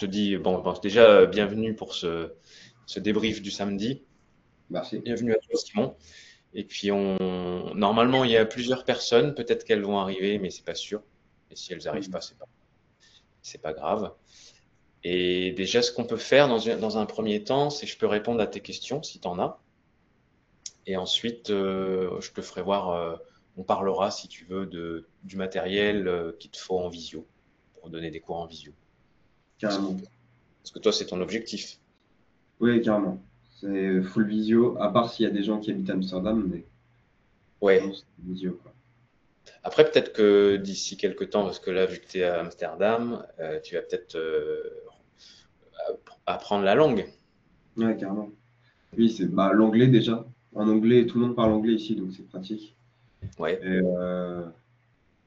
te dis, bon, déjà, bienvenue pour ce débrief du samedi. Merci. Bienvenue à toi, Simon. Et puis, normalement, il y a plusieurs personnes. Peut-être qu'elles vont arriver, mais c'est pas sûr. Et si elles n'arrivent pas, c'est pas grave. Et déjà, ce qu'on peut faire dans un premier temps, c'est que je peux répondre à tes questions si tu en as. Et ensuite, je te ferai voir, on parlera, si tu veux, du matériel qu'il te faut en visio, pour donner des cours en visio. Carrément. Parce que toi, c'est ton objectif. Oui, carrément. C'est full visio, à part s'il y a des gens qui habitent à Amsterdam, mais sinon Ouais. c'est visio, quoi. Après, peut-être que d'ici quelques temps, parce que là, vu que tu es à Amsterdam, tu vas peut-être apprendre la langue. Ouais, carrément. Oui, c'est l'anglais déjà. En anglais, tout le monde parle anglais ici, donc c'est pratique. Ouais. Et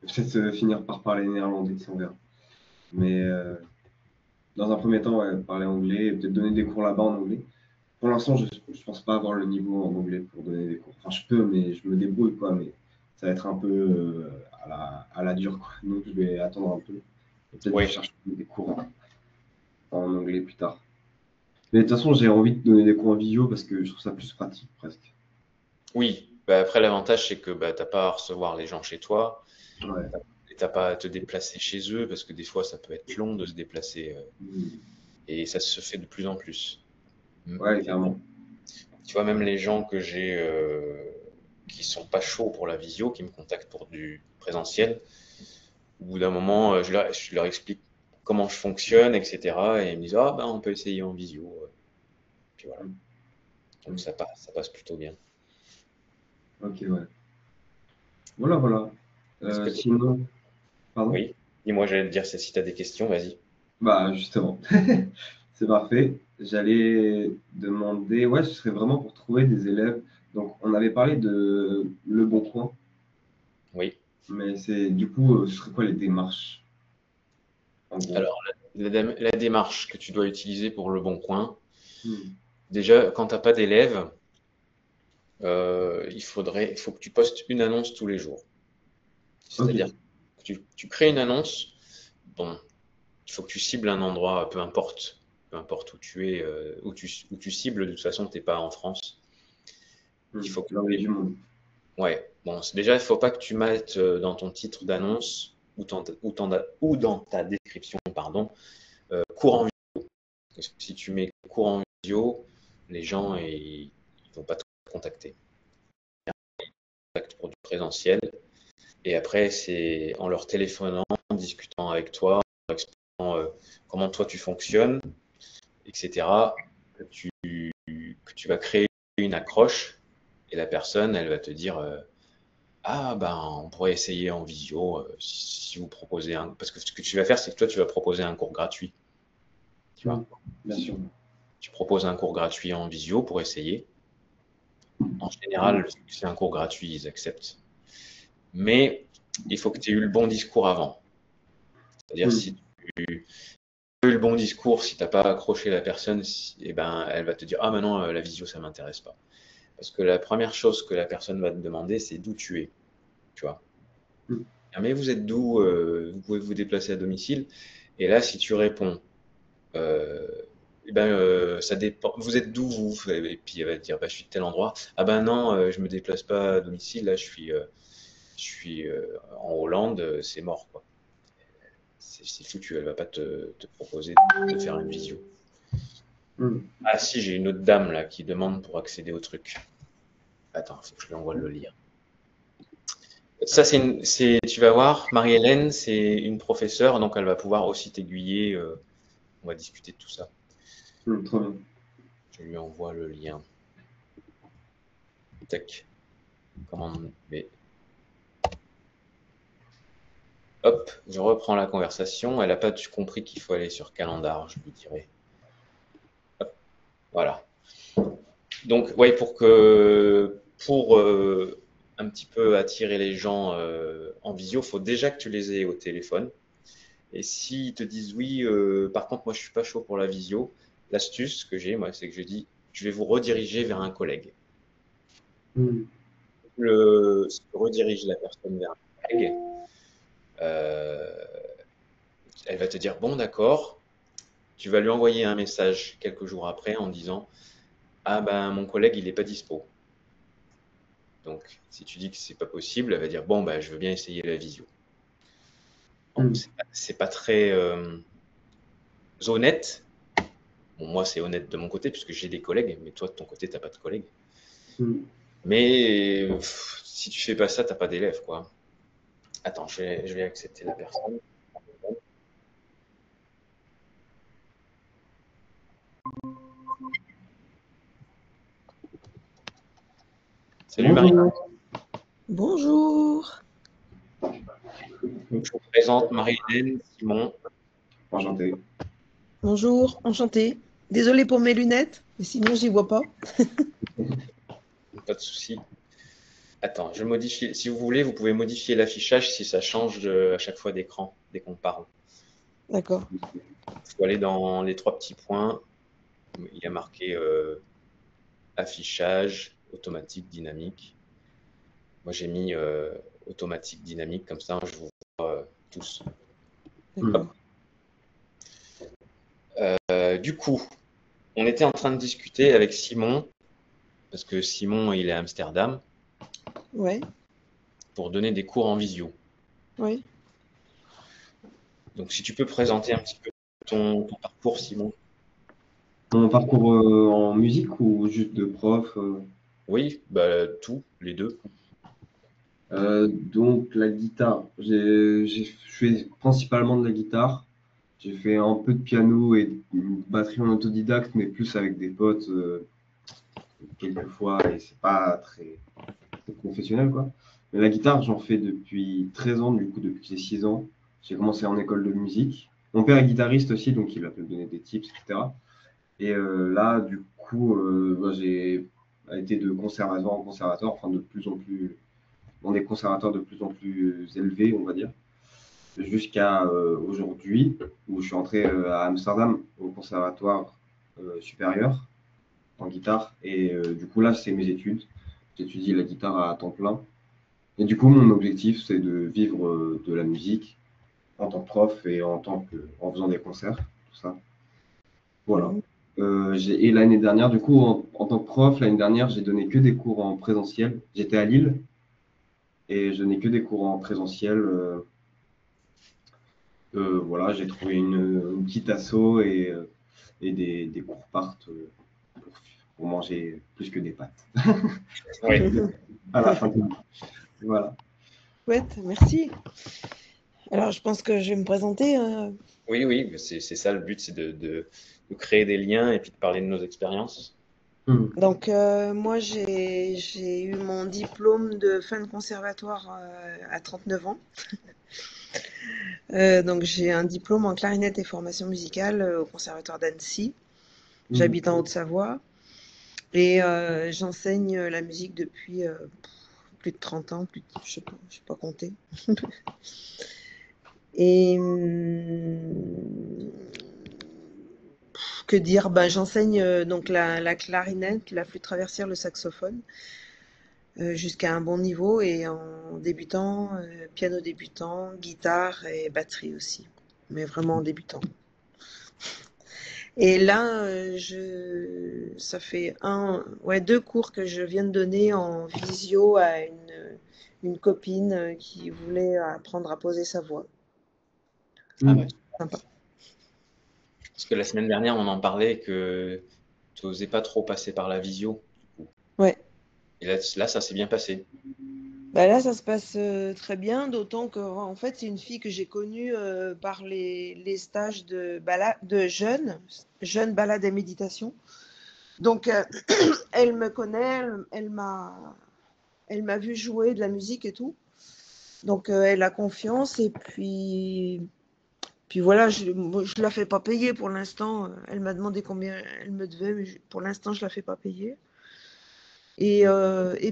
peut-être finir par parler néerlandais, ça on verra. Mais dans un premier temps, ouais, parler anglais et peut-être donner des cours là-bas en anglais. Pour l'instant, je ne pense pas avoir le niveau en anglais pour donner des cours. Enfin, je peux, mais je me débrouille, quoi. Mais ça va être un peu à la dure, quoi. Donc, je vais attendre un peu. Et peut-être je Oui, cherche des cours en anglais plus tard. Mais de toute façon, j'ai envie de donner des cours en visio parce que je trouve ça plus pratique, presque. oui. Bah, après, l'avantage, c'est que bah, t'as pas à recevoir les gens chez toi Ouais. et t'as pas à te déplacer chez eux parce que des fois, ça peut être long de se déplacer Mm. et ça se fait de plus en plus. Mm. Ouais, carrément. Tu vois, même les gens que j'ai qui sont pas chauds pour la visio, qui me contactent pour du présentiel, au bout d'un moment, je leur explique comment je fonctionne, etc. Et ils me disent, ah ben on peut essayer en visio. Puis voilà. Mm. Donc Mm. ça passe plutôt bien. Ok, ouais. Voilà, voilà. Est-ce que Sinon, pardon? Oui, dis-moi, j'allais te dire, c'est si tu as des questions, vas-y. Bah, justement, c'est parfait. J'allais demander, ouais, ce serait vraiment pour trouver des élèves. Donc, on avait parlé de Le Bon Coin, Oui. mais c'est du coup, ce serait quoi les démarches, en gros? Alors, la démarche que tu dois utiliser pour le bon coin, Hmm. déjà, quand tu n'as pas d'élèves, il faut que tu postes une annonce tous les jours. Ok. C'est-à-dire que tu crées une annonce, bon, il faut que tu cibles un endroit, peu importe où tu es, où tu cibles, de toute façon, tu n'es pas en France. Il faut que Là où il y a du monde. Ouais, bon, déjà, il faut pas que tu mettes dans ton titre d'annonce ou dans ta description, pardon, cours en visio. Parce que si tu mets cours en visio, les gens ils vont pas te contacter. Ils contactent pour du présentiel. Et après, c'est en leur téléphonant, en discutant avec toi, en expliquant comment toi tu fonctionnes, etc., que tu vas créer une accroche. Et la personne, elle va te dire ah ben, on pourrait essayer en visio si vous proposez un. Parce que ce que tu vas faire, c'est que toi, tu vas proposer un cours gratuit. Tu Hmm. vois, Bien sûr. tu proposes un cours gratuit en visio pour essayer. En Hmm. général, si c'est un cours gratuit, ils acceptent. Mais il faut que tu aies eu le bon discours avant. C'est-à-dire, si Hmm. tu as eu le bon discours, si tu n'as pas accroché la personne, eh ben, elle va te dire ah, maintenant, la visio, ça m'intéresse pas. Parce que la première chose que la personne va te demander, c'est d'où tu es. Tu vois. Hmm. Ah, mais vous êtes d'où vous pouvez vous déplacer à domicile. Et là, si tu réponds Euh, eh ben, ça dépend. Vous êtes d'où vous? Et puis elle va te dire, bah, je suis de tel endroit. Ah ben non, je me déplace pas à domicile. Là, je suis en Hollande. C'est mort, quoi. C'est foutu. Elle va pas te proposer de faire une visio. Hmm. Ah si, j'ai une autre dame là qui demande pour accéder au truc. Attends, faut que je lui envoie le lien. Ça, tu vas voir, Marie-Hélène, c'est une professeure, donc elle va pouvoir aussi t'aiguiller. On va discuter de tout ça. Hmm. Trop bien. Je lui envoie le lien. Tac. Commande B. Hop, je reprends la conversation. Elle n'a pas compris qu'il faut aller sur Calendar, je lui dirai. Hop, voilà. Donc, ouais, pour un petit peu attirer les gens en visio, il faut déjà que tu les aies au téléphone. Et s'ils te disent oui, par contre, moi, je suis pas chaud pour la visio, l'astuce que j'ai, moi, c'est que je dis, je vais vous rediriger vers un collègue. Hmm. Ce que redirige la personne vers un collègue, euh, elle va te dire, bon, d'accord. tu vas lui envoyer un message quelques jours après en disant ah ben mon collègue il n'est pas dispo. Donc si tu dis que c'est pas possible, elle va dire bon ben je veux bien essayer la visio. Bon, Mm. c'est pas très honnête. Bon, moi c'est honnête de mon côté puisque j'ai des collègues, mais toi de ton côté t'as pas de collègues. Mm. Mais si tu fais pas ça, t'as pas d'élèves quoi. Attends, je vais accepter la personne. Salut Marie, Bonjour. Bonjour. je vous présente Marie-Hélène, Simon. Enchanté. Bonjour, enchantée. Désolée pour mes lunettes, mais sinon j'y vois pas. Pas de souci. Attends, je modifie. Si vous voulez, vous pouvez modifier l'affichage si ça change à chaque fois d'écran dès qu'on parle. D'accord. Il faut aller dans les trois petits points. Il y a marqué affichage, automatique, dynamique. Moi, j'ai mis automatique, dynamique, comme ça, je vous vois tous. D'accord. Du coup, on était en train de discuter avec Simon, parce que Simon, il est à Amsterdam, Ouais, pour donner des cours en visio. ouais. Donc, si tu peux présenter un petit peu ton parcours, Simon. Mon parcours en musique ou juste de prof Oui, bah, tout, les deux. Donc la guitare, j'ai fait principalement de la guitare. J'ai fait un peu de piano et de batterie en autodidacte, mais plus avec des potes quelques fois et c'est pas très professionnel quoi. Mais la guitare, j'en fais depuis 13 ans, du coup depuis j'ai 6 ans. J'ai commencé en école de musique. Mon père est guitariste aussi, donc il va me donner des tips, etc. Et là, du coup, j'ai été de conservatoire en conservatoire, enfin de plus en plus dans des conservatoires de plus en plus élevés, on va dire, jusqu'à aujourd'hui, où je suis entré à Amsterdam, au conservatoire supérieur en guitare. Et du coup, là, c'est mes études. J'étudie la guitare à temps plein. Et du coup, mon objectif, c'est de vivre de la musique en tant que prof et en faisant des concerts, tout ça. Voilà. Mhm. Et l'année dernière, du coup, en tant que prof, l'année dernière, j'ai donné que des cours en présentiel. J'étais à Lille et je donnais que des cours en présentiel. Voilà, j'ai trouvé une petite asso et des cours partent pour manger plus que des pâtes Ouais. à la fin de l'année. Voilà. Chouette, merci. Alors, je pense que je vais me présenter. Oui, oui, mais c'est ça le but, c'est de créer des liens et puis de parler de nos expériences. Donc, moi, j'ai eu mon diplôme de fin de conservatoire à 39 ans. Donc, j'ai un diplôme en clarinette et formation musicale au conservatoire d'Annecy. J'habite en Haute-Savoie et j'enseigne la musique depuis plus de 30 ans, je sais pas compter. Et que dire? Ben, j'enseigne donc la clarinette, la flûte traversière, le saxophone jusqu'à un bon niveau et en débutant, piano débutant, guitare et batterie aussi, mais vraiment en débutant. Et là, ça fait deux cours que je viens de donner en visio à une copine qui voulait apprendre à poser sa voix. Ah ouais. Sympa. Parce que la semaine dernière, on en parlait que tu n'osais pas trop passer par la visio, du coup. Ouais. Et là ça s'est bien passé. Bah là, ça se passe très bien, d'autant que en fait, c'est une fille que j'ai connue par les stages de jeunes balades et méditation. Donc, elle me connaît, elle m'a vu jouer de la musique et tout. Donc, elle a confiance et puis voilà, moi, je la fais pas payer pour l'instant. Elle m'a demandé combien elle me devait, mais pour l'instant, je la fais pas payer. Et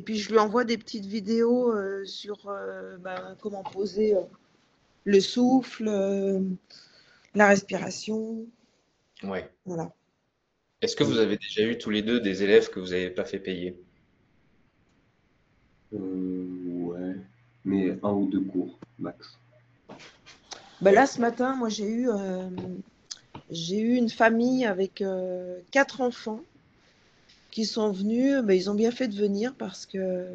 puis je lui envoie des petites vidéos sur comment poser le souffle, la respiration. Ouais. Voilà. Est-ce que vous avez déjà eu tous les deux des élèves que vous n'avez pas fait payer? Ouais, mais un ou deux cours max. Ben Ouais. là, ce matin, moi, j'ai eu j'ai eu une famille avec 4 enfants qui sont venus. Ben, ils ont bien fait de venir parce que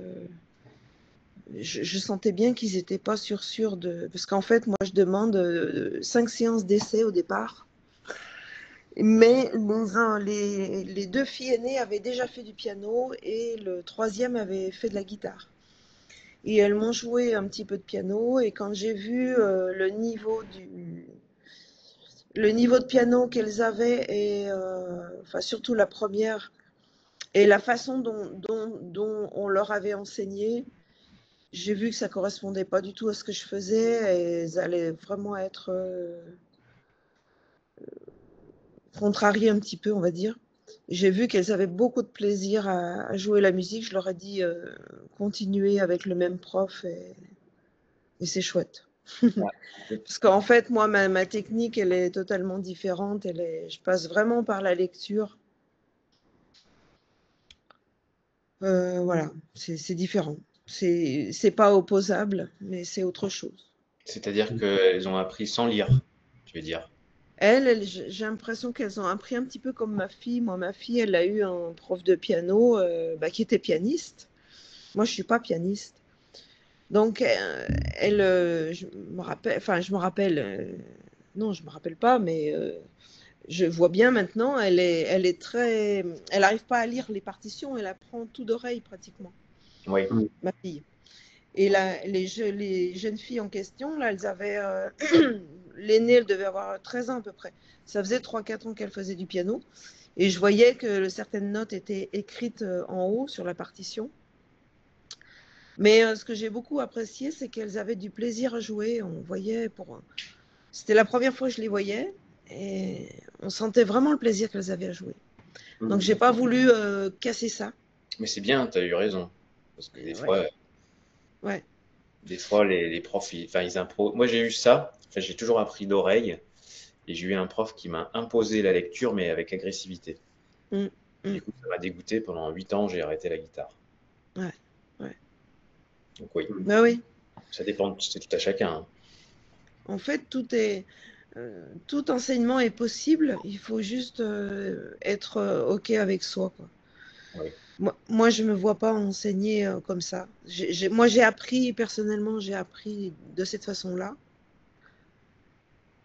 je sentais bien qu'ils n'étaient pas sûrs de... Parce qu'en fait, moi, je demande 5 séances d'essai au départ. Mais les 2 filles aînées avaient déjà fait du piano et le troisième avait fait de la guitare. Et elles m'ont joué un petit peu de piano. Et quand j'ai vu le niveau de piano qu'elles avaient, et enfin, surtout la première, et la façon dont on leur avait enseigné, j'ai vu que ça correspondait pas du tout à ce que je faisais et elles allaient vraiment être contrariées un petit peu, on va dire. J'ai vu qu'elles avaient beaucoup de plaisir à jouer la musique. Je leur ai dit continuez avec le même prof et c'est chouette. Ouais. Parce qu'en fait, moi, ma technique, elle est totalement différente. Je passe vraiment par la lecture. Voilà, c'est différent. C'est pas opposable, mais c'est autre chose. C'est-à-dire qu'elles ont appris sans lire, tu veux dire. J'ai l'impression qu'elles ont appris un petit peu comme ma fille. Moi, ma fille, elle a eu un prof de piano bah, qui était pianiste. Moi, je suis pas pianiste. Donc, je me rappelle, non, je me rappelle pas, mais je vois bien maintenant, elle est très, elle n'arrive pas à lire les partitions, elle apprend tout d'oreille pratiquement, Oui. ma fille. Et là, les jeunes filles en question, là, elles avaient, l'aînée, elle devait avoir 13 ans à peu près. Ça faisait 3-4 ans qu'elle faisait du piano. Et je voyais que certaines notes étaient écrites en haut sur la partition. Mais ce que j'ai beaucoup apprécié, c'est qu'elles avaient du plaisir à jouer. On voyait C'était la première fois que je les voyais et on sentait vraiment le plaisir qu'elles avaient à jouer. Donc j'ai pas voulu casser ça. Mais c'est bien, tu as eu raison. Parce que Ouais, ouais, des fois les profs, ils imposent. Moi, j'ai eu ça. Enfin, j'ai toujours appris d'oreille. Et j'ai eu un prof qui m'a imposé la lecture, mais avec agressivité. mm, Et mm, du coup, ça m'a dégoûté. Pendant 8 ans, j'ai arrêté la guitare. ouais, ouais. Donc oui, Bah oui. ça dépend, c'est tout à chacun, hein. En fait, tout enseignement est possible. Il faut juste être OK avec soi, quoi. Oui. Moi, je me vois pas enseigner comme ça. Moi, j'ai appris, personnellement, j'ai appris de cette façon-là.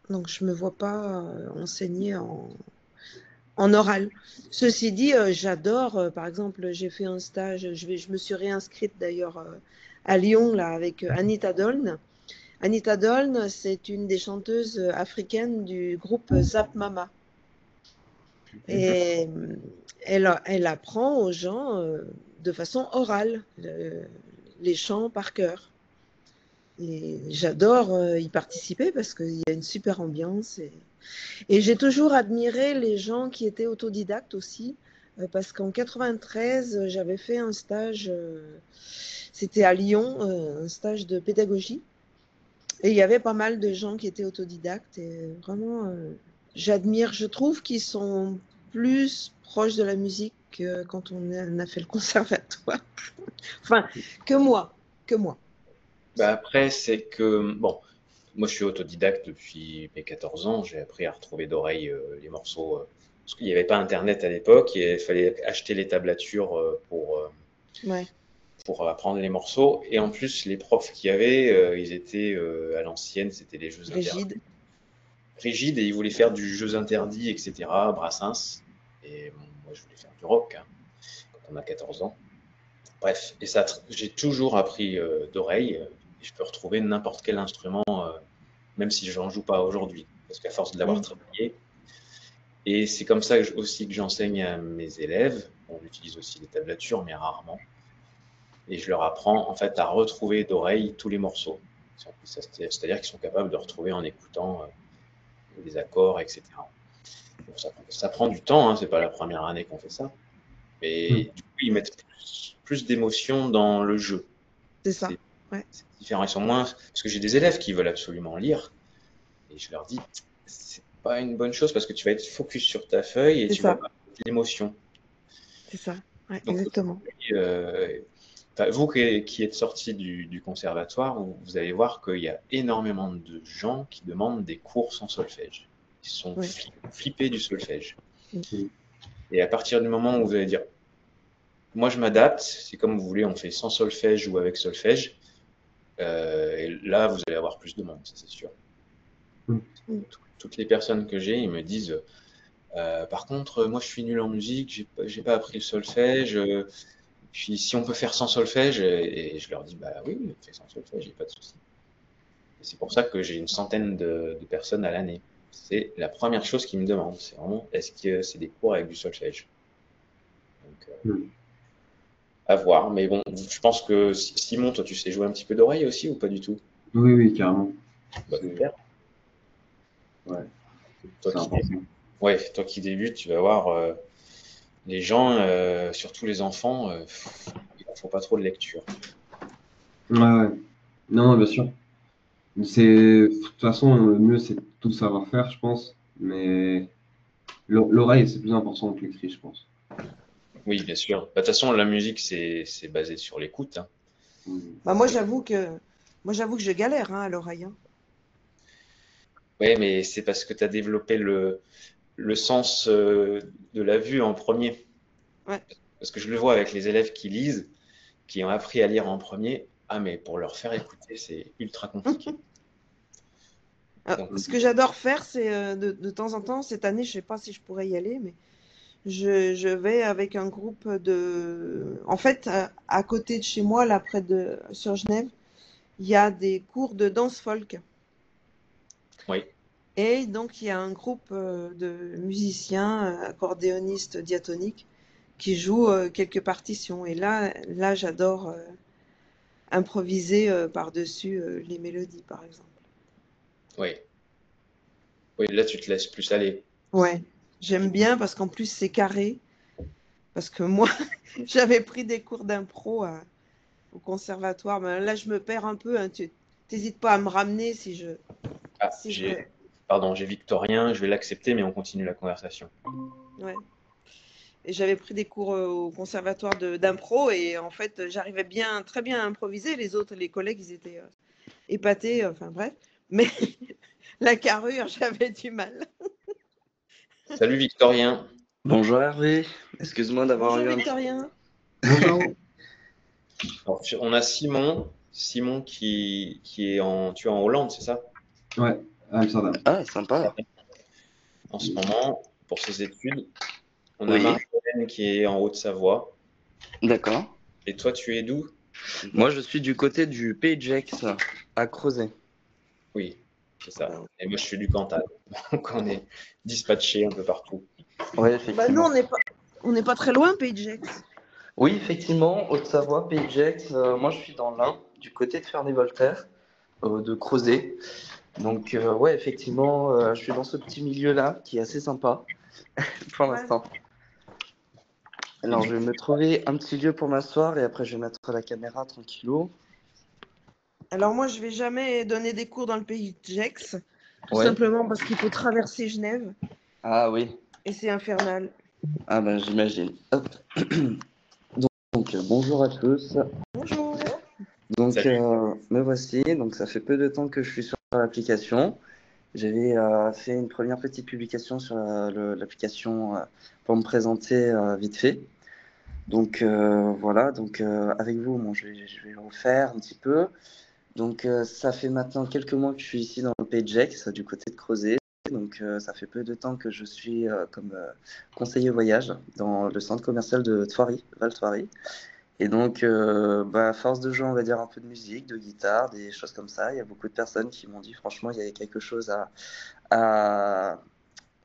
Donc, je me vois pas enseigner en oral. Ceci dit, j'adore, par exemple, j'ai fait un stage, je me suis réinscrite d'ailleurs à Lyon, là, avec Anita Doln. Anita Doln, c'est une des chanteuses africaines du groupe Zap Mama. Et elle apprend aux gens de façon orale les chants par cœur. Et j'adore y participer parce qu'il y a une super ambiance. Et j'ai toujours admiré les gens qui étaient autodidactes aussi, parce qu'en 93, j'avais fait un stage, c'était à Lyon, un stage de pédagogie. Et il y avait pas mal de gens qui étaient autodidactes. Et vraiment, j'admire, je trouve qu'ils sont plus proches de la musique que quand on a fait le conservatoire. Enfin, que moi, que moi. Bah après, c'est que, bon, moi je suis autodidacte depuis mes 14 ans. J'ai appris à retrouver d'oreille les morceaux. Parce qu'il n'y avait pas Internet à l'époque et il fallait acheter les tablatures Ouais, pour apprendre les morceaux. Et en plus, les profs qu'il y avait, ils étaient à l'ancienne, c'était les jeux interdits. rigide. Rigides et ils voulaient faire du jeux interdits, etc. Brassens. Et bon, moi je voulais faire du rock hein, quand on a 14 ans. Bref, et ça, j'ai toujours appris d'oreille et je peux retrouver n'importe quel instrument, même si je n'en joue pas aujourd'hui, parce qu'à force de l'avoir Mm. travaillé. Et c'est comme ça aussi que j'enseigne à mes élèves. On utilise aussi les tablatures, mais rarement. Et je leur apprends en fait à retrouver d'oreille tous les morceaux. C'est-à-dire qu'ils sont capables de retrouver en écoutant les accords, etc. Bon, ça prend du temps, hein, c'est pas la première année qu'on fait ça. Mais du coup, ils mettent plus d'émotion dans le jeu. C'est ça. C'est Ouais, c'est différent. Ils sont moins. Parce que j'ai des élèves qui veulent absolument lire. Et je leur dis, c'est pas une bonne chose parce que tu vas être focus sur ta feuille et c'est tu vas ça. pas mettre l'émotion. C'est ça. Ouais, Donc exactement. aujourd'hui, enfin, vous qui êtes sorti du conservatoire, vous allez voir qu'il y a énormément de gens qui demandent des cours sans solfège. Ils sont Ouais. flippés du solfège. Mm. Et à partir du moment où vous allez dire, moi je m'adapte, c'est comme vous voulez, on fait sans solfège ou avec solfège, et là vous allez avoir plus de monde, ça c'est sûr. Mm. Toutes les personnes que j'ai, ils me disent, par contre, moi je suis nul en musique, j'ai pas appris le solfège, puis si on peut faire sans solfège, et je leur dis, bah oui, on fait sans solfège, j'ai pas de souci. Et c'est pour ça que j'ai une centaine de personnes à l'année. C'est la première chose qu'ils me demandent, c'est vraiment, est-ce que c'est des cours avec du solfège? Donc, Mm. à voir, mais bon, je pense que Simon, toi tu sais jouer un petit peu d'oreille aussi ou pas du tout? Oui, oui, carrément. Bah, C'est super. ouais, Toi c'est qui, important. ouais, toi qui débutes, tu vas voir les gens, surtout les enfants, il ne faut pas trop de lecture. Ouais, ouais. Non, bien sûr. De toute façon, le mieux, c'est de tout savoir faire, je pense. Mais l'oreille, c'est plus important que l'écrit, je pense. Oui, bien sûr. Bah, de toute façon, la musique, c'est basé sur l'écoute, hein. Mm. Bah, moi, j'avoue que je galère hein, à l'oreille. Hein. Ouais, mais c'est parce que tu as développé le sens de la vue en premier. Ouais. Parce que je le vois avec les élèves qui lisent, qui ont appris à lire en premier. Ah, mais pour leur faire écouter, c'est ultra compliqué. Donc, Ce que j'adore faire, c'est de temps en temps, cette année, je sais pas si je pourrais y aller, mais je vais avec un groupe de... En fait, à côté de chez moi, là, sur Genève, il y a des cours de danse folk. oui, Et donc, il y a un groupe de musiciens, accordéonistes diatoniques, qui jouent quelques partitions. Et là, j'adore improviser par-dessus les mélodies, par exemple. oui. Oui, là, tu te laisses plus aller. Ouais, j'aime bien parce qu'en plus, c'est carré. Parce que moi, j'avais pris des cours d'impro au conservatoire. Mais là, je me perds un peu. Hein. Tu n'hésites pas à me ramener si je... Ah, Si je... pardon, j'ai Victorien, je vais l'accepter, mais on continue la conversation. Ouais. Et j'avais pris des cours au conservatoire d'impro et en fait, j'arrivais très bien à improviser. Les autres, les collègues, ils étaient épatés. Enfin bref. Mais la carrure, j'avais du mal. Salut Victorien. Bonjour Hervé, excuse-moi d'avoir Bonjour eu un... Victorien. Bonjour. Alors, on a Simon qui est tu es en Hollande, c'est ça? Ouais, à Amsterdam. Ah, sympa. En ce moment, pour ses études. On a Oui, Marie-Hélène qui est en Haute-Savoie. d'accord. Et toi, tu es d'où? Moi, je suis du côté du Pays de Gex, à Crozet. Oui, c'est ça. Ben, Et moi, je suis du Cantal. Donc, on est dispatchés un peu partout. Oui, nous, effectivement. on n'est pas très loin, Pays de Gex. Oui, effectivement, Haute-Savoie, Pays de Gex. Moi, je suis dans l'Ain, du côté de Ferney-Voltaire, de Crozet. Donc, ouais, effectivement, je suis dans ce petit milieu-là qui est assez sympa pour Ouais. l'instant. Et Alors, du je vais me trouver un petit lieu pour m'asseoir et après, je vais mettre la caméra tranquillou. Alors moi, je vais jamais donner des cours dans le Pays de Gex, tout Ouais. simplement parce qu'il faut traverser Genève Ah oui. et c'est infernal. Ah ben, j'imagine. Hop. Donc, bonjour à tous. Bonjour. Donc, Salut. me voici. Donc, ça fait peu de temps que je suis sur l'application. J'avais fait une première petite publication sur l'application pour me présenter vite fait. Donc, voilà. Donc, avec vous, bon, je vais le refaire un petit peu. Donc, ça fait maintenant quelques mois que je suis ici dans le Pays de Gex, du côté de Crozet. Donc, ça fait peu de temps que je suis comme conseiller voyage dans le centre commercial de Thoiry, Val-Thoiry. Et donc, à force de jouer, on va dire, un peu de musique, de guitare, des choses comme ça, il y a beaucoup de personnes qui m'ont dit, franchement, il y avait quelque chose on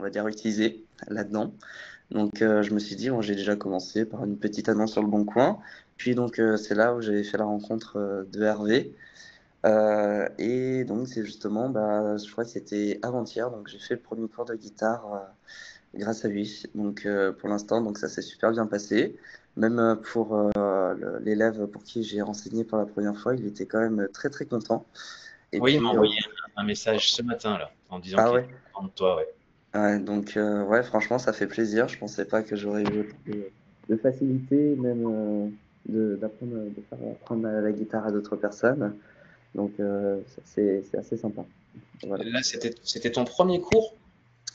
va dire, utiliser là-dedans. Donc, je me suis dit, bon, j'ai déjà commencé par une petite annonce sur le Bon Coin. Puis, donc, c'est là où j'avais fait la rencontre de Hervé. Et donc, c'est justement, je crois que c'était avant-hier, donc j'ai fait le premier cours de guitare grâce à lui. Donc, pour l'instant, donc ça s'est super bien passé. Même pour l'élève pour qui j'ai renseigné pour la première fois, il était quand même très très content. Et Oui, il m'a puis, envoyé un message ce matin, là, en disant ah qu'il ouais, était content de toi, ouais. ouais, donc ouais, franchement, ça fait plaisir. Je pensais pas que j'aurais eu autant de facilité, même d'apprendre, de faire apprendre la guitare à d'autres personnes. Donc, c'est assez sympa. Voilà. Là, c'était ton premier cours?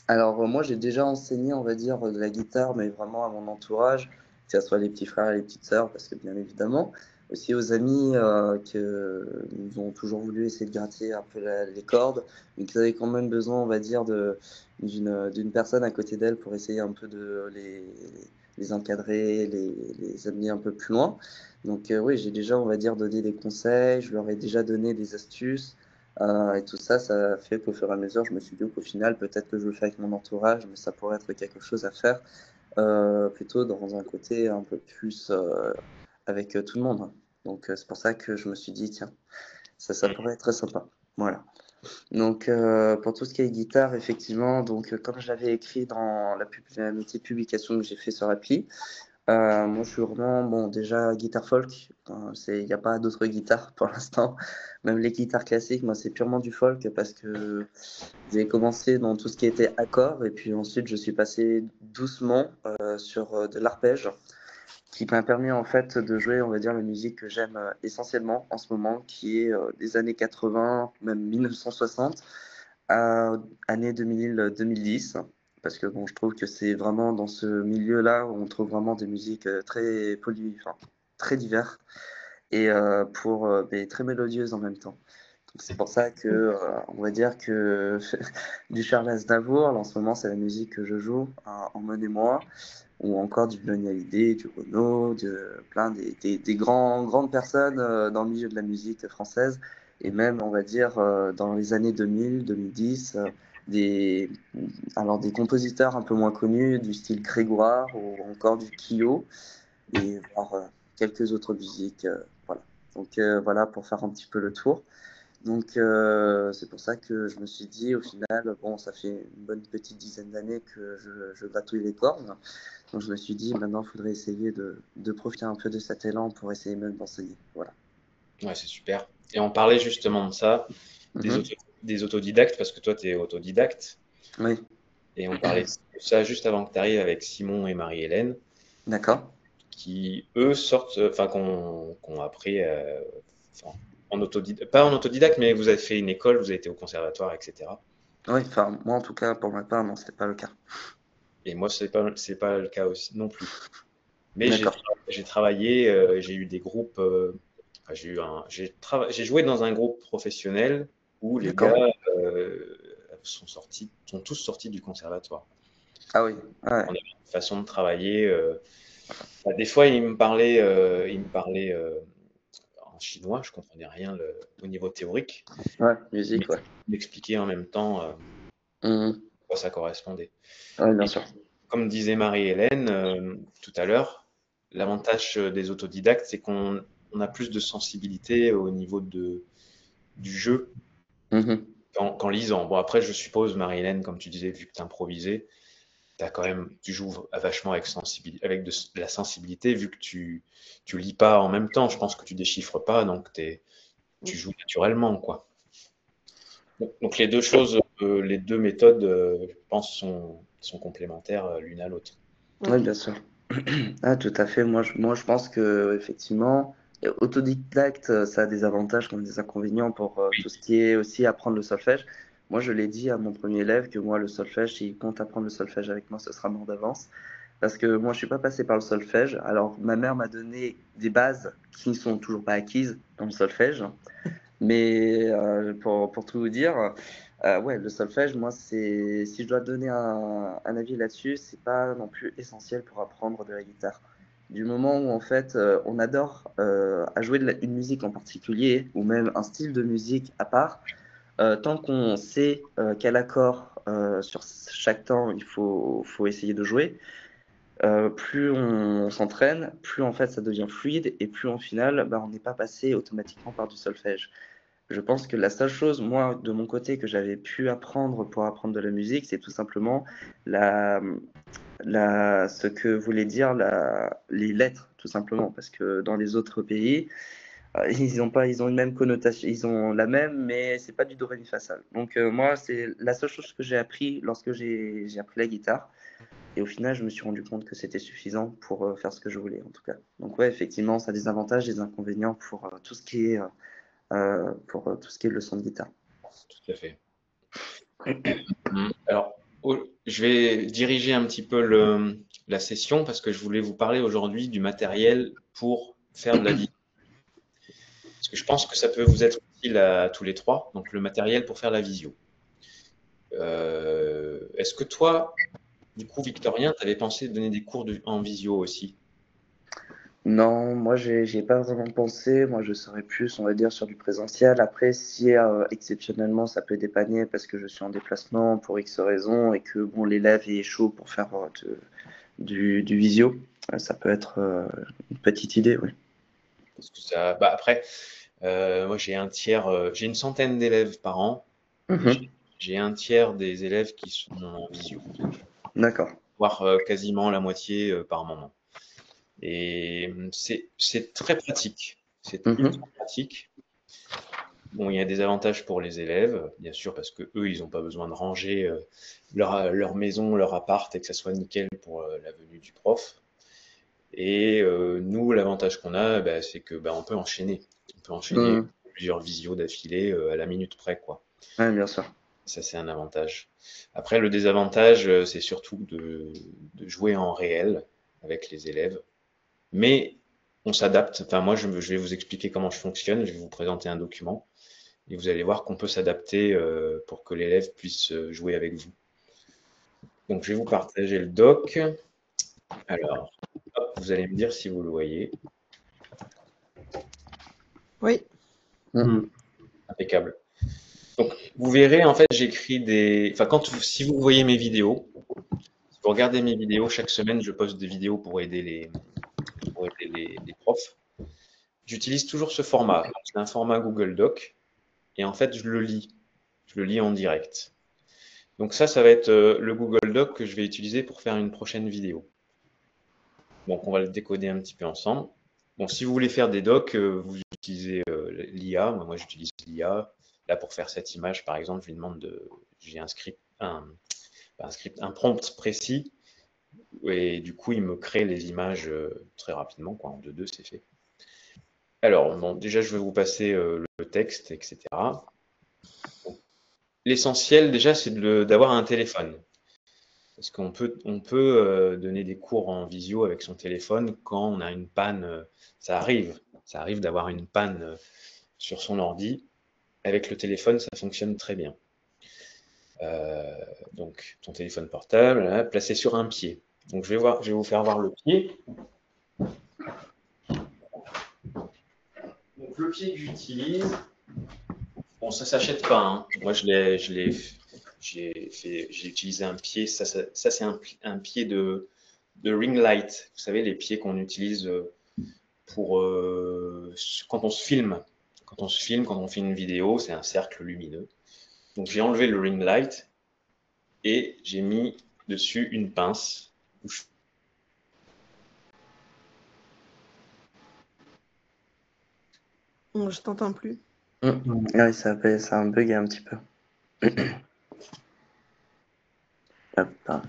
Alors, moi, j'ai déjà enseigné, on va dire, de la guitare, mais vraiment à mon entourage, que ce soit les petits frères et les petites sœurs, parce que bien évidemment, aussi aux amis que nous ont toujours voulu essayer de gratter un peu les cordes, mais qui avaient quand même besoin, on va dire, d'une personne à côté d'elles pour essayer un peu de les encadrer, les amener un peu plus loin. Donc, oui, j'ai déjà, on va dire, donné des conseils, je leur ai déjà donné des astuces. Et tout ça, ça fait qu'au fur et à mesure, je me suis dit qu'au final, peut-être que je le fais avec mon entourage, mais ça pourrait être quelque chose à faire plutôt dans un côté un peu plus avec tout le monde. Donc, c'est pour ça que je me suis dit, tiens, ça pourrait être très sympa. Voilà. Donc, pour tout ce qui est guitare, effectivement, donc, comme je l'avais écrit dans la petite publication que j'ai fait sur l'appli, moi, je suis vraiment, bon, déjà, guitare folk. Il n'y a pas d'autres guitares pour l'instant. Même les guitares classiques, moi, c'est purement du folk parce que j'ai commencé dans tout ce qui était accord et puis ensuite, je suis passé doucement sur de l'arpège qui m'a permis, en fait, de jouer, on va dire, la musique que j'aime essentiellement en ce moment, qui est des années 80, même 1960 à année 2000, 2010, parce que bon, je trouve que c'est vraiment dans ce milieu-là où on trouve vraiment des musiques enfin, très diverses et mais très mélodieuses en même temps. Donc, c'est pour ça que on va dire que du Charles Aznavour, là, en ce moment, c'est la musique que je joue en Monnaie-moi, ou encore du Johnny Hallyday, du Renaud, plein des grandes personnes dans le milieu de la musique française, et même, on va dire, dans les années 2000, 2010, des, des compositeurs un peu moins connus, du style Grégoire, ou encore du Kyo, et voire quelques autres musiques. Voilà. Donc voilà, pour faire un petit peu le tour. Donc c'est pour ça que je me suis dit, au final, bon, ça fait une bonne petite dizaine d'années que je gratouille les cordes. Donc je me suis dit, maintenant, il faudrait essayer de profiter un peu de cet élan pour essayer même d'enseigner. Voilà. Ouais, c'est super. Et on parlait justement de ça, des, Mhm. auto- des autodidactes, parce que toi, tu es autodidacte. Oui, Et on parlait de ça juste avant que tu arrives avec Simon et Marie-Hélène, d'accord. qui, eux, sortent, enfin, qu'on appris enfin, en autodidacte, pas en autodidacte, mais vous avez fait une école, vous avez été au conservatoire, etc. Oui, enfin, moi, en tout cas, pour ma part, non, c'était pas le cas. Et moi, c'est pas le cas aussi non plus. Mais D'accord, j'ai travaillé, j'ai eu des groupes, enfin, j'ai joué dans un groupe professionnel où les gars d'accord. euh, sont tous sortis du conservatoire. Ah oui, ouais, On avait une façon de travailler. Des fois, ils me parlaient en chinois, je comprenais rien au niveau théorique, ouais, mais musique, ouais. ils m'expliquaient en même temps Mhm. à quoi ça correspondait. Ouais, bien Et sûr. comme disait Marie-Hélène tout à l'heure, l'avantage des autodidactes, c'est qu'on a plus de sensibilité au niveau du jeu Mhm. qu'en lisant. Bon, après, je suppose, Marie-Hélène, comme tu disais, vu que tu improvisais, tu joues vachement avec de la sensibilité, vu que tu lis pas en même temps. Je pense que tu déchiffres pas, donc tu joues naturellement, quoi. Donc les deux choses, les deux méthodes, je pense, sont complémentaires l'une à l'autre. Oui, bien sûr. Ah, tout à fait. Moi, je pense que effectivement, autodidacte, ça a des avantages comme des inconvénients pour tout ce qui est aussi apprendre le solfège. Moi, je l'ai dit à mon premier élève que moi, le solfège, s'il compte apprendre le solfège avec moi, ce sera mort d'avance. Parce que moi, je suis pas passé par le solfège. Alors, ma mère m'a donné des bases qui ne sont toujours pas acquises dans le solfège. Mais pour tout vous dire, ouais, le solfège, moi, si je dois donner un avis là-dessus, c'est pas non plus essentiel pour apprendre de la guitare. Du moment où en fait on adore à jouer une musique en particulier ou même un style de musique à part, tant qu'on sait quel accord sur chaque temps faut essayer de jouer, plus on s'entraîne, plus en fait ça devient fluide et plus en final, bah, on n'est pas passé automatiquement par du solfège. Je pense que la seule chose, moi, de mon côté, que j'avais pu apprendre pour apprendre de la musique, c'est tout simplement la, ce que voulaient dire les lettres, tout simplement. Parce que dans les autres pays, ils ont une même connotation, ils ont la même, mais c'est pas du do, ré, mi, fa, sol. Donc, moi, c'est la seule chose que j'ai appris lorsque j'ai appris la guitare. Et au final, je me suis rendu compte que c'était suffisant pour faire ce que je voulais, en tout cas. Donc, ouais, effectivement, ça a des avantages, des inconvénients pour tout ce qui est tout ce qui est leçon de guitare. Tout à fait. Alors, je vais diriger un petit peu la session parce que je voulais vous parler aujourd'hui du matériel pour faire de la vidéo. Parce que je pense que ça peut vous être utile à tous les trois, donc le matériel pour faire la visio. Est-ce que toi, du coup, Victorien, tu avais pensé donner des cours en visio aussi? Non, moi, j'y ai pas vraiment pensé. Moi, je serais plus, on va dire, sur du présentiel. Après, si exceptionnellement, ça peut dépanner parce que je suis en déplacement pour X raisons et que bon, l'élève est chaud pour faire du visio, ça peut être une petite idée, oui. Parce que ça, bah après, moi j'ai un tiers, j'ai une centaine d'élèves par an et Mhm. j'ai un tiers des élèves qui sont en visio, D'accord. voire quasiment la moitié par moment. Et c'est très pratique, c'est Mhm. ultra pratique. Bon, il y a des avantages pour les élèves, bien sûr, parce que eux, ils n'ont pas besoin de ranger leur maison, leur appart et que ça soit nickel pour la venue du prof. Et nous, l'avantage qu'on a, bah, c'est que bah, on peut enchaîner. On peut enchaîner Mhm. plusieurs visios d'affilée à la minute près, quoi. Ouais, bien sûr. Ça, c'est un avantage. Après, le désavantage, c'est surtout de jouer en réel avec les élèves. Mais on s'adapte. Enfin, moi, je vais vous expliquer comment je fonctionne. Je vais vous présenter un document et vous allez voir qu'on peut s'adapter pour que l'élève puisse jouer avec vous. Donc, je vais vous partager le doc. Alors, hop, vous allez me dire si vous le voyez. Oui, Mm. Impeccable. Donc, vous verrez, en fait, j'écris enfin, si vous voyez mes vidéos, si vous regardez mes vidéos, chaque semaine, je poste des vidéos pour aider les profs. J'utilise toujours ce format. Donc, c'est un format Google Doc. Et en fait, je le lis. Je le lis en direct. Donc ça va être le Google Doc que je vais utiliser pour faire une prochaine vidéo. Donc, on va le décoder un petit peu ensemble. Bon, si vous voulez faire des docs, vous utilisez l'IA. Moi, j'utilise l'IA. Là, pour faire cette image, par exemple, je lui demande j'ai un script, un prompt précis. Et du coup, il me crée les images très rapidement, quoi. En 2-2, c'est fait. Alors, bon, déjà, je vais vous passer le texte, etc. L'essentiel, déjà, c'est d'avoir un téléphone. Parce qu'on peut donner des cours en visio avec son téléphone quand on a une panne. Ça arrive. Ça arrive d'avoir une panne sur son ordi. Avec le téléphone, ça fonctionne très bien. Euh, donc, ton téléphone portable, là, placé sur un pied. Donc, je vais vous faire voir le pied. Donc, le pied que j'utilise, bon, ça s'achète pas, hein. Moi, j'ai utilisé un pied. Ça c'est un pied de ring light. Vous savez, les pieds qu'on utilise pour quand on se filme. Quand on se filme, quand on fait une vidéo, c'est un cercle lumineux. Donc, j'ai enlevé le ring light et j'ai mis dessus une pince. je t'entends plus. Ouais, ça a bugué un petit peu. Hop, hein.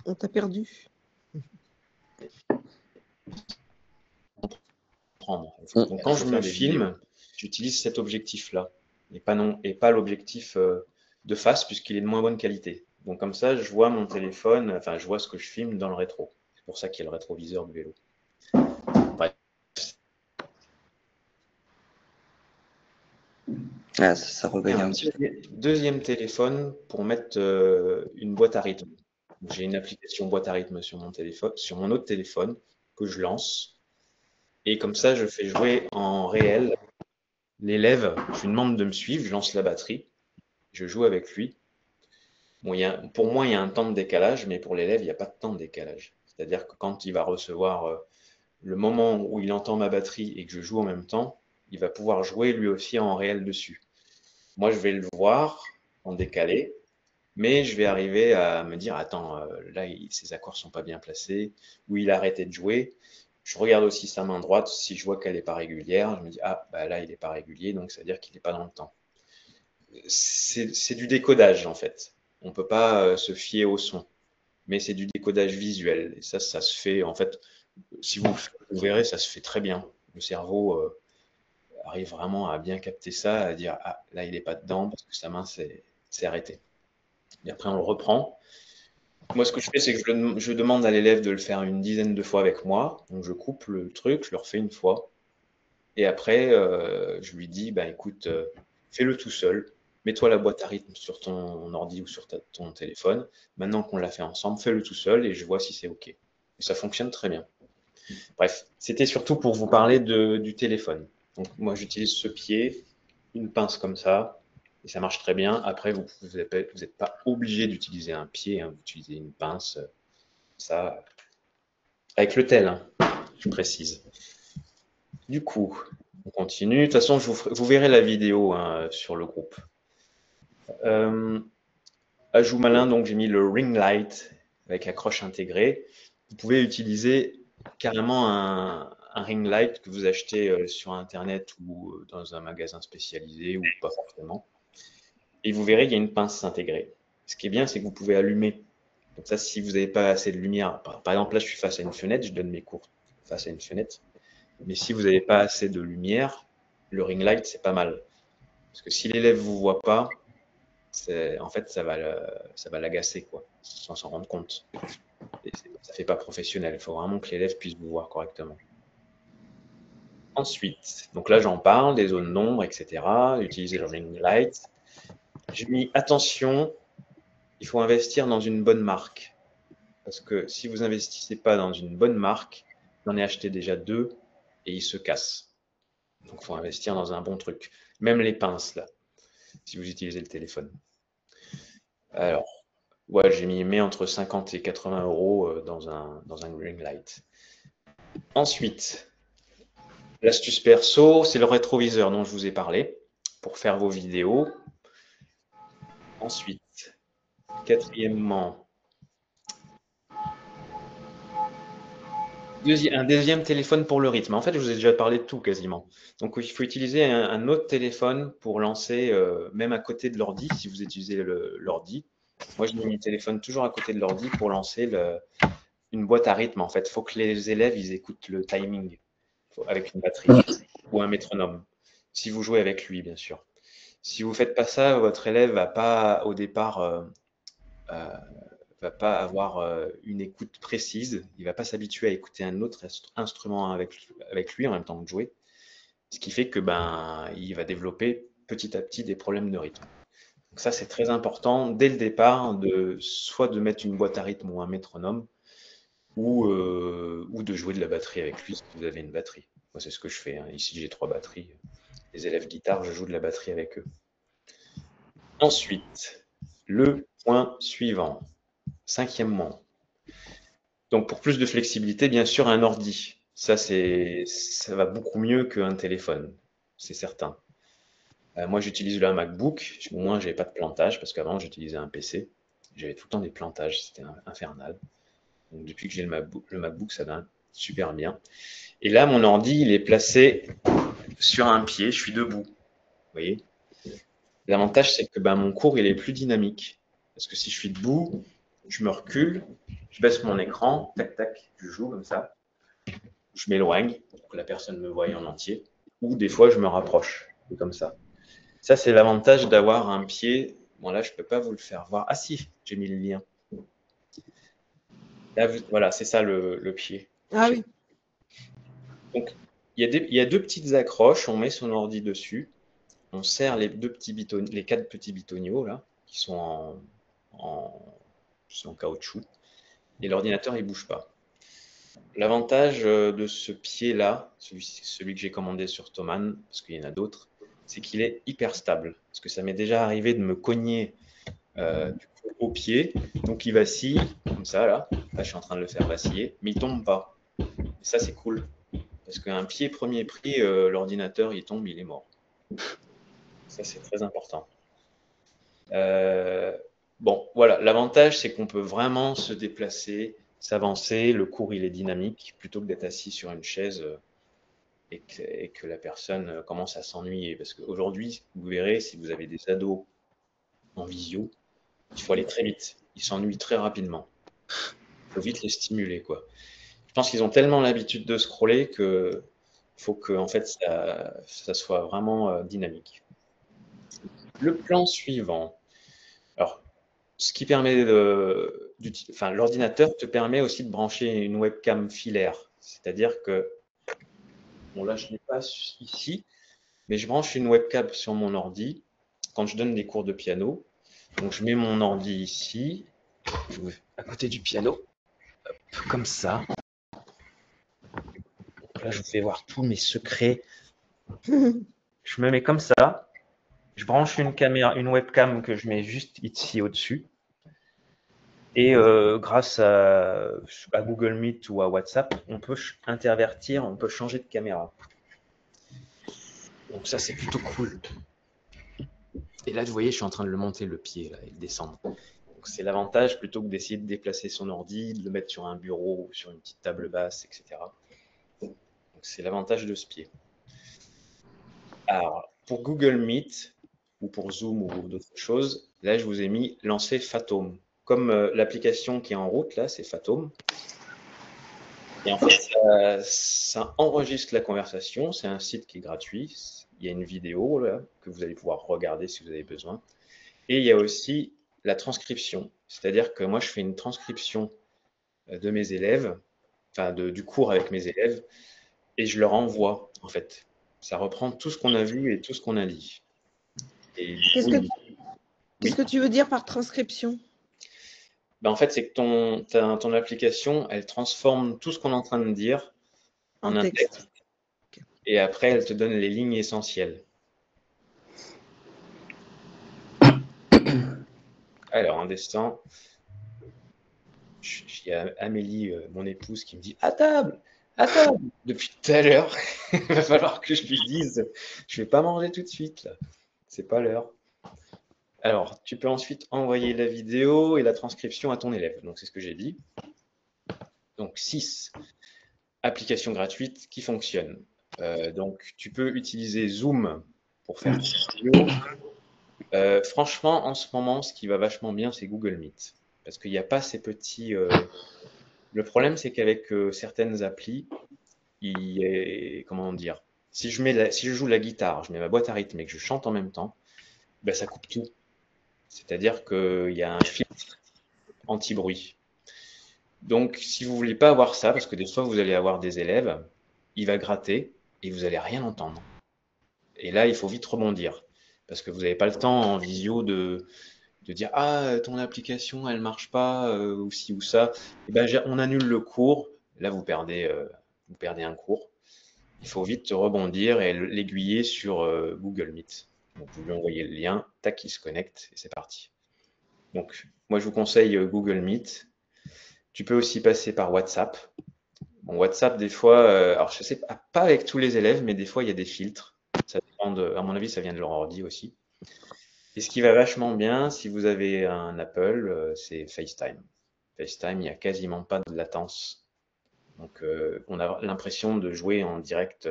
On t'a perdu. Prendre. Mm. Donc, quand je me filme, j'utilise cet objectif-là et pas l'objectif de face puisqu'il est de moins bonne qualité. Donc, comme ça, je vois mon téléphone, enfin, je vois ce que je filme dans le rétro. C'est pour ça qu'il y a le rétroviseur du vélo. Bref. Ah, ça rebug un petit peu. Deuxième téléphone pour mettre une boîte à rythme. J'ai une application boîte à rythme sur mon téléphone, sur mon autre téléphone que je lance. Et comme ça, je fais jouer en réel l'élève. Je lui demande de me suivre, je lance la batterie, je joue avec lui. Bon, pour moi, il y a un temps de décalage, mais pour l'élève, il n'y a pas de temps de décalage. C'est-à-dire que quand il va recevoir le moment où il entend ma batterie et que je joue en même temps, il va pouvoir jouer lui aussi en réel dessus. Moi, je vais le voir en décalé, mais je vais arriver à me dire, attends, là, ses accords sont pas bien placés, ou il a arrêté de jouer. Je regarde aussi sa main droite, si je vois qu'elle n'est pas régulière, je me dis, ah, bah là, il n'est pas régulier, donc ça veut dire qu'il n'est pas dans le temps. C'est du décodage, en fait. On ne peut pas se fier au son, mais c'est du décodage visuel. Et ça se fait, en fait, si vous verrez, ça se fait très bien. Le cerveau arrive vraiment à bien capter ça, à dire ah là il n'est pas dedans parce que sa main s'est arrêtée. Et après on le reprend. Moi ce que je fais c'est que je demande à l'élève de le faire une dizaine de fois avec moi. Donc je coupe le truc, je le refais une fois. Et après je lui dis bah écoute, fais-le tout seul. Mets-toi la boîte à rythme sur ton ordi ou sur ton téléphone. Maintenant qu'on l'a fait ensemble, fais-le tout seul et je vois si c'est OK. Et ça fonctionne très bien. Bref, c'était surtout pour vous parler du téléphone. Donc moi j'utilise ce pied, une pince comme ça, et ça marche très bien. Après, vous n'êtes pas obligé d'utiliser un pied, hein, vous utilisez une pince, ça, avec le tel, hein, je précise. Du coup, on continue. De toute façon, vous verrez la vidéo hein, sur le groupe. Ajout malin, donc j'ai mis le ring light avec accroche intégrée. Vous pouvez utiliser carrément un ring light que vous achetez sur Internet ou dans un magasin spécialisé ou pas forcément. Et vous verrez, il y a une pince intégrée. Ce qui est bien, c'est que vous pouvez allumer. Donc ça, si vous n'avez pas assez de lumière, par exemple là, je suis face à une fenêtre, je donne mes cours face à une fenêtre. Mais si vous n'avez pas assez de lumière, le ring light, c'est pas mal. Parce que si l'élève ne vous voit pas, en fait, ça va l'agacer, quoi, sans s'en rendre compte. Et ça ne fait pas professionnel. Il faut vraiment que l'élève puisse vous voir correctement. Ensuite, donc là, j'en parle, des zones d'ombre, etc. Utiliser le ring light. J'ai mis attention, il faut investir dans une bonne marque. Parce que si vous n'investissez pas dans une bonne marque, j'en ai acheté déjà 2 et ils se cassent. Donc, il faut investir dans un bon truc. Même les pinces, là, si vous utilisez le téléphone. Alors, ouais, j'ai mis entre 50 et 80 € dans un ring light. Ensuite, l'astuce perso, c'est le rétroviseur dont je vous ai parlé pour faire vos vidéos. Ensuite, quatrièmement, un deuxième téléphone pour le rythme. En fait, je vous ai déjà parlé de tout quasiment. Donc, il faut utiliser un autre téléphone pour lancer, même à côté de l'ordi, si vous utilisez l'ordi. Moi, je mets mon téléphone toujours à côté de l'ordi pour lancer une boîte à rythme. En fait, il faut que les élèves ils écoutent le timing avec une batterie ou un métronome. Si vous jouez avec lui, bien sûr. Si vous ne faites pas ça, votre élève va pas au départ va pas avoir une écoute précise, il va pas s'habituer à écouter un autre instrument avec lui en même temps que jouer, ce qui fait que il va développer petit à petit des problèmes de rythme. Donc ça c'est très important dès le départ soit de mettre une boîte à rythme ou un métronome ou de jouer de la batterie avec lui si vous avez une batterie. Moi c'est ce que je fais. Hein. Ici j'ai 3 batteries. Les élèves guitare, je joue de la batterie avec eux. Ensuite, le point suivant. Cinquièmement, donc pour plus de flexibilité, bien sûr, un ordi. Ça va beaucoup mieux qu'un téléphone, c'est certain. Moi, j'utilise le MacBook. Au moins, je n'avais pas de plantage parce qu'avant, j'utilisais un PC. J'avais tout le temps des plantages, c'était infernal. Donc, depuis que j'ai le MacBook, ça va super bien. Et là, mon ordi, il est placé sur un pied. Je suis debout. Vous voyez? L'avantage, c'est que mon cours, il est plus dynamique. Parce que si je suis debout, je me recule, je baisse mon écran, tac, tac, je joue comme ça. Je m'éloigne pour que la personne me voie en entier. Ou des fois, je me rapproche, comme ça. Ça, c'est l'avantage d'avoir un pied. Bon, là, je ne peux pas vous le faire voir. Ah si, j'ai mis le lien. Là, voilà, c'est ça le pied. Ah oui. Donc, il y a 2 petites accroches. On met son ordi dessus. On serre les 4 petits bitonio là, qui sont en caoutchouc. Et l'ordinateur, il ne bouge pas. L'avantage de ce pied-là, celui que j'ai commandé sur Thomann, parce qu'il y en a d'autres, c'est qu'il est hyper stable. Parce que ça m'est déjà arrivé de me cogner au pied, donc il vacille, comme ça, là. Là, je suis en train de le faire vaciller, mais il ne tombe pas. Et ça, c'est cool. Parce qu'un pied premier prix, l'ordinateur, il tombe, il est mort. Ça, c'est très important. Bon, voilà, l'avantage, c'est qu'on peut vraiment se déplacer, s'avancer, le cours, il est dynamique, plutôt que d'être assis sur une chaise et que la personne commence à s'ennuyer. Parce qu'aujourd'hui, vous verrez, si vous avez des ados en visio, il faut aller très vite. Ils s'ennuient très rapidement. Il faut vite les stimuler, quoi. Je pense qu'ils ont tellement l'habitude de scroller que faut que en fait, ça soit vraiment dynamique. Le plan suivant. Alors, ce qui permet l'ordinateur te permet aussi de brancher une webcam filaire. C'est-à-dire que, bon là, je ne l'ai pas ici, mais je branche une webcam sur mon ordi quand je donne des cours de piano. Donc, je mets mon ordi ici, à côté du piano, hop, comme ça. Donc là, je vous fais voir tous mes secrets. Je me mets comme ça. Je branche une caméra, une webcam que je mets juste ici au-dessus. Et grâce à Google Meet ou à WhatsApp, on peut intervertir, on peut changer de caméra. Donc ça, c'est plutôt cool. Et là, vous voyez, je suis en train de le monter le pied là, et de descendre. Donc c'est l'avantage plutôt que d'essayer de déplacer son ordi, de le mettre sur un bureau, sur une petite table basse, etc. Donc c'est l'avantage de ce pied. Alors, pour Google Meet ou pour Zoom ou d'autres choses, là, je vous ai mis lancer Fatome. Comme l'application qui est en route, là, c'est Fatome. Et en fait, ça enregistre la conversation. C'est un site qui est gratuit. Il y a une vidéo là, que vous allez pouvoir regarder si vous avez besoin. Et il y a aussi la transcription. C'est-à-dire que moi, je fais une transcription de mes élèves, enfin du cours avec mes élèves, et je leur envoie, en fait. Ça reprend tout ce qu'on a vu et tout ce qu'on a dit. Et du Qu'est-ce coup, que tu veux dire par transcription? ben, en fait, c'est que ton application, elle transforme tout ce qu'on est en train de dire en un texte. Okay. Et après, elle te donne les lignes essentielles. Alors, en descend, il y a Amélie, mon épouse, qui me dit à table depuis tout à l'heure. Il va falloir que je lui dise, je vais pas manger tout de suite là. C'est pas l'heure. Alors, tu peux ensuite envoyer la vidéo et la transcription à ton élève. Donc, c'est ce que j'ai dit. Donc, 6 applications gratuites qui fonctionnent. Donc, tu peux utiliser Zoom pour faire tes vidéos. Franchement, en ce moment, ce qui va vachement bien, c'est Google Meet. Parce qu'il n'y a pas ces petits. Le problème, c'est qu'avec certaines applis, comment dire, si je joue la guitare, je mets ma boîte à rythme et que je chante en même temps, ben, ça coupe tout. C'est-à-dire qu'il y a un filtre anti-bruit. Donc, si vous voulez pas avoir ça, parce que des fois vous allez avoir des élèves, il va gratter et vous allez rien entendre. Et là, il faut vite rebondir, parce que vous n'avez pas le temps en visio de dire ah ton application elle marche pas ou ci ou ça. Et ben, on annule le cours. Là, vous perdez un cours. Il faut vite rebondir et l'aiguiller sur Google Meet. Donc, vous lui envoyez le lien, tac, il se connecte et c'est parti. Donc, moi, je vous conseille Google Meet. Tu peux aussi passer par WhatsApp. Bon, WhatsApp, des fois, alors je sais pas avec tous les élèves, mais des fois, il y a des filtres. Ça dépend à mon avis, ça vient de leur ordi aussi. Et ce qui va vachement bien, si vous avez un Apple, c'est FaceTime. FaceTime, il n'y a quasiment pas de latence. Donc, on a l'impression de jouer en direct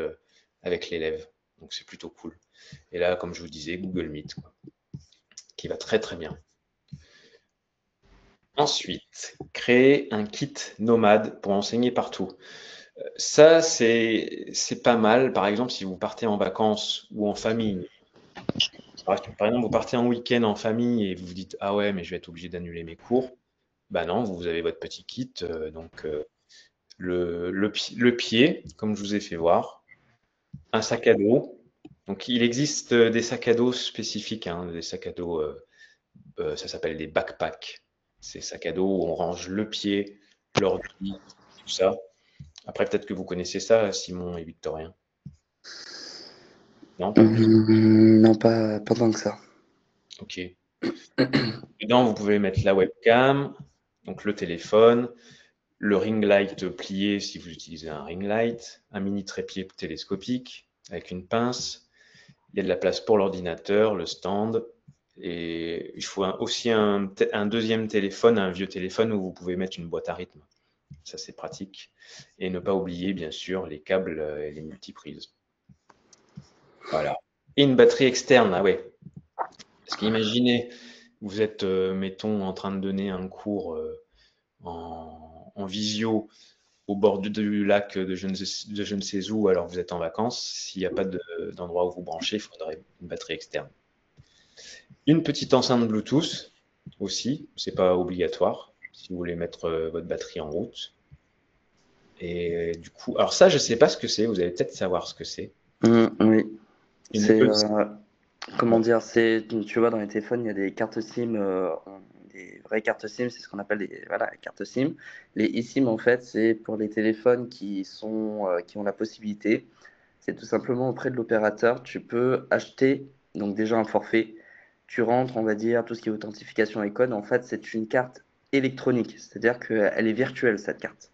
avec l'élève. Donc, c'est plutôt cool. Et là, comme je vous disais, Google Meet, quoi, qui va très très bien. Ensuite, créer un kit nomade pour enseigner partout. Ça, c'est pas mal. Par exemple, si vous partez en vacances ou en famille. Par exemple, vous partez en week-end en famille et vous vous dites ah ouais, mais je vais être obligé d'annuler mes cours. Ben non, vous avez votre petit kit. Donc, le pied, comme je vous ai fait voir, un sac à dos. Donc, il existe des sacs à dos spécifiques, hein, des sacs à dos, ça s'appelle des backpacks. C'est sacs à dos où on range le pied, l'ordi, tout ça. Après, peut-être que vous connaissez ça, Simon et Victorien. Non, pas plus. Non, pas tant que ça. Ok. Dedans, vous pouvez mettre la webcam, donc le téléphone, le ring light plié si vous utilisez un ring light, un mini trépied télescopique avec une pince. Il y a de la place pour l'ordinateur, le stand. Et il faut aussi un deuxième téléphone, un vieux téléphone où vous pouvez mettre une boîte à rythme. Ça, c'est pratique. Et ne pas oublier, bien sûr, les câbles et les multiprises. Voilà. Et une batterie externe, ah ouais. Parce qu'imaginez, vous êtes, mettons, en train de donner un cours en visio au bord du lac de je ne sais où, alors vous êtes en vacances, s'il n'y a pas d'endroit où vous branchez, il faudrait une batterie externe. Une petite enceinte Bluetooth aussi, c'est pas obligatoire si vous voulez mettre votre batterie en route. Et du coup, alors ça, je sais pas ce que c'est, vous allez peut-être savoir ce que c'est. Oui, Une c'est petite- comment dire, tu vois dans les téléphones, il y a des cartes SIM, des vraies cartes SIM, c'est ce qu'on appelle des voilà, cartes SIM. Les eSIM en fait, c'est pour les téléphones qui ont la possibilité, c'est tout simplement auprès de l'opérateur, tu peux acheter donc déjà un forfait, tu rentres, on va dire tout ce qui est authentification et code, en fait, c'est une carte électronique, c'est-à-dire qu'elle est virtuelle cette carte.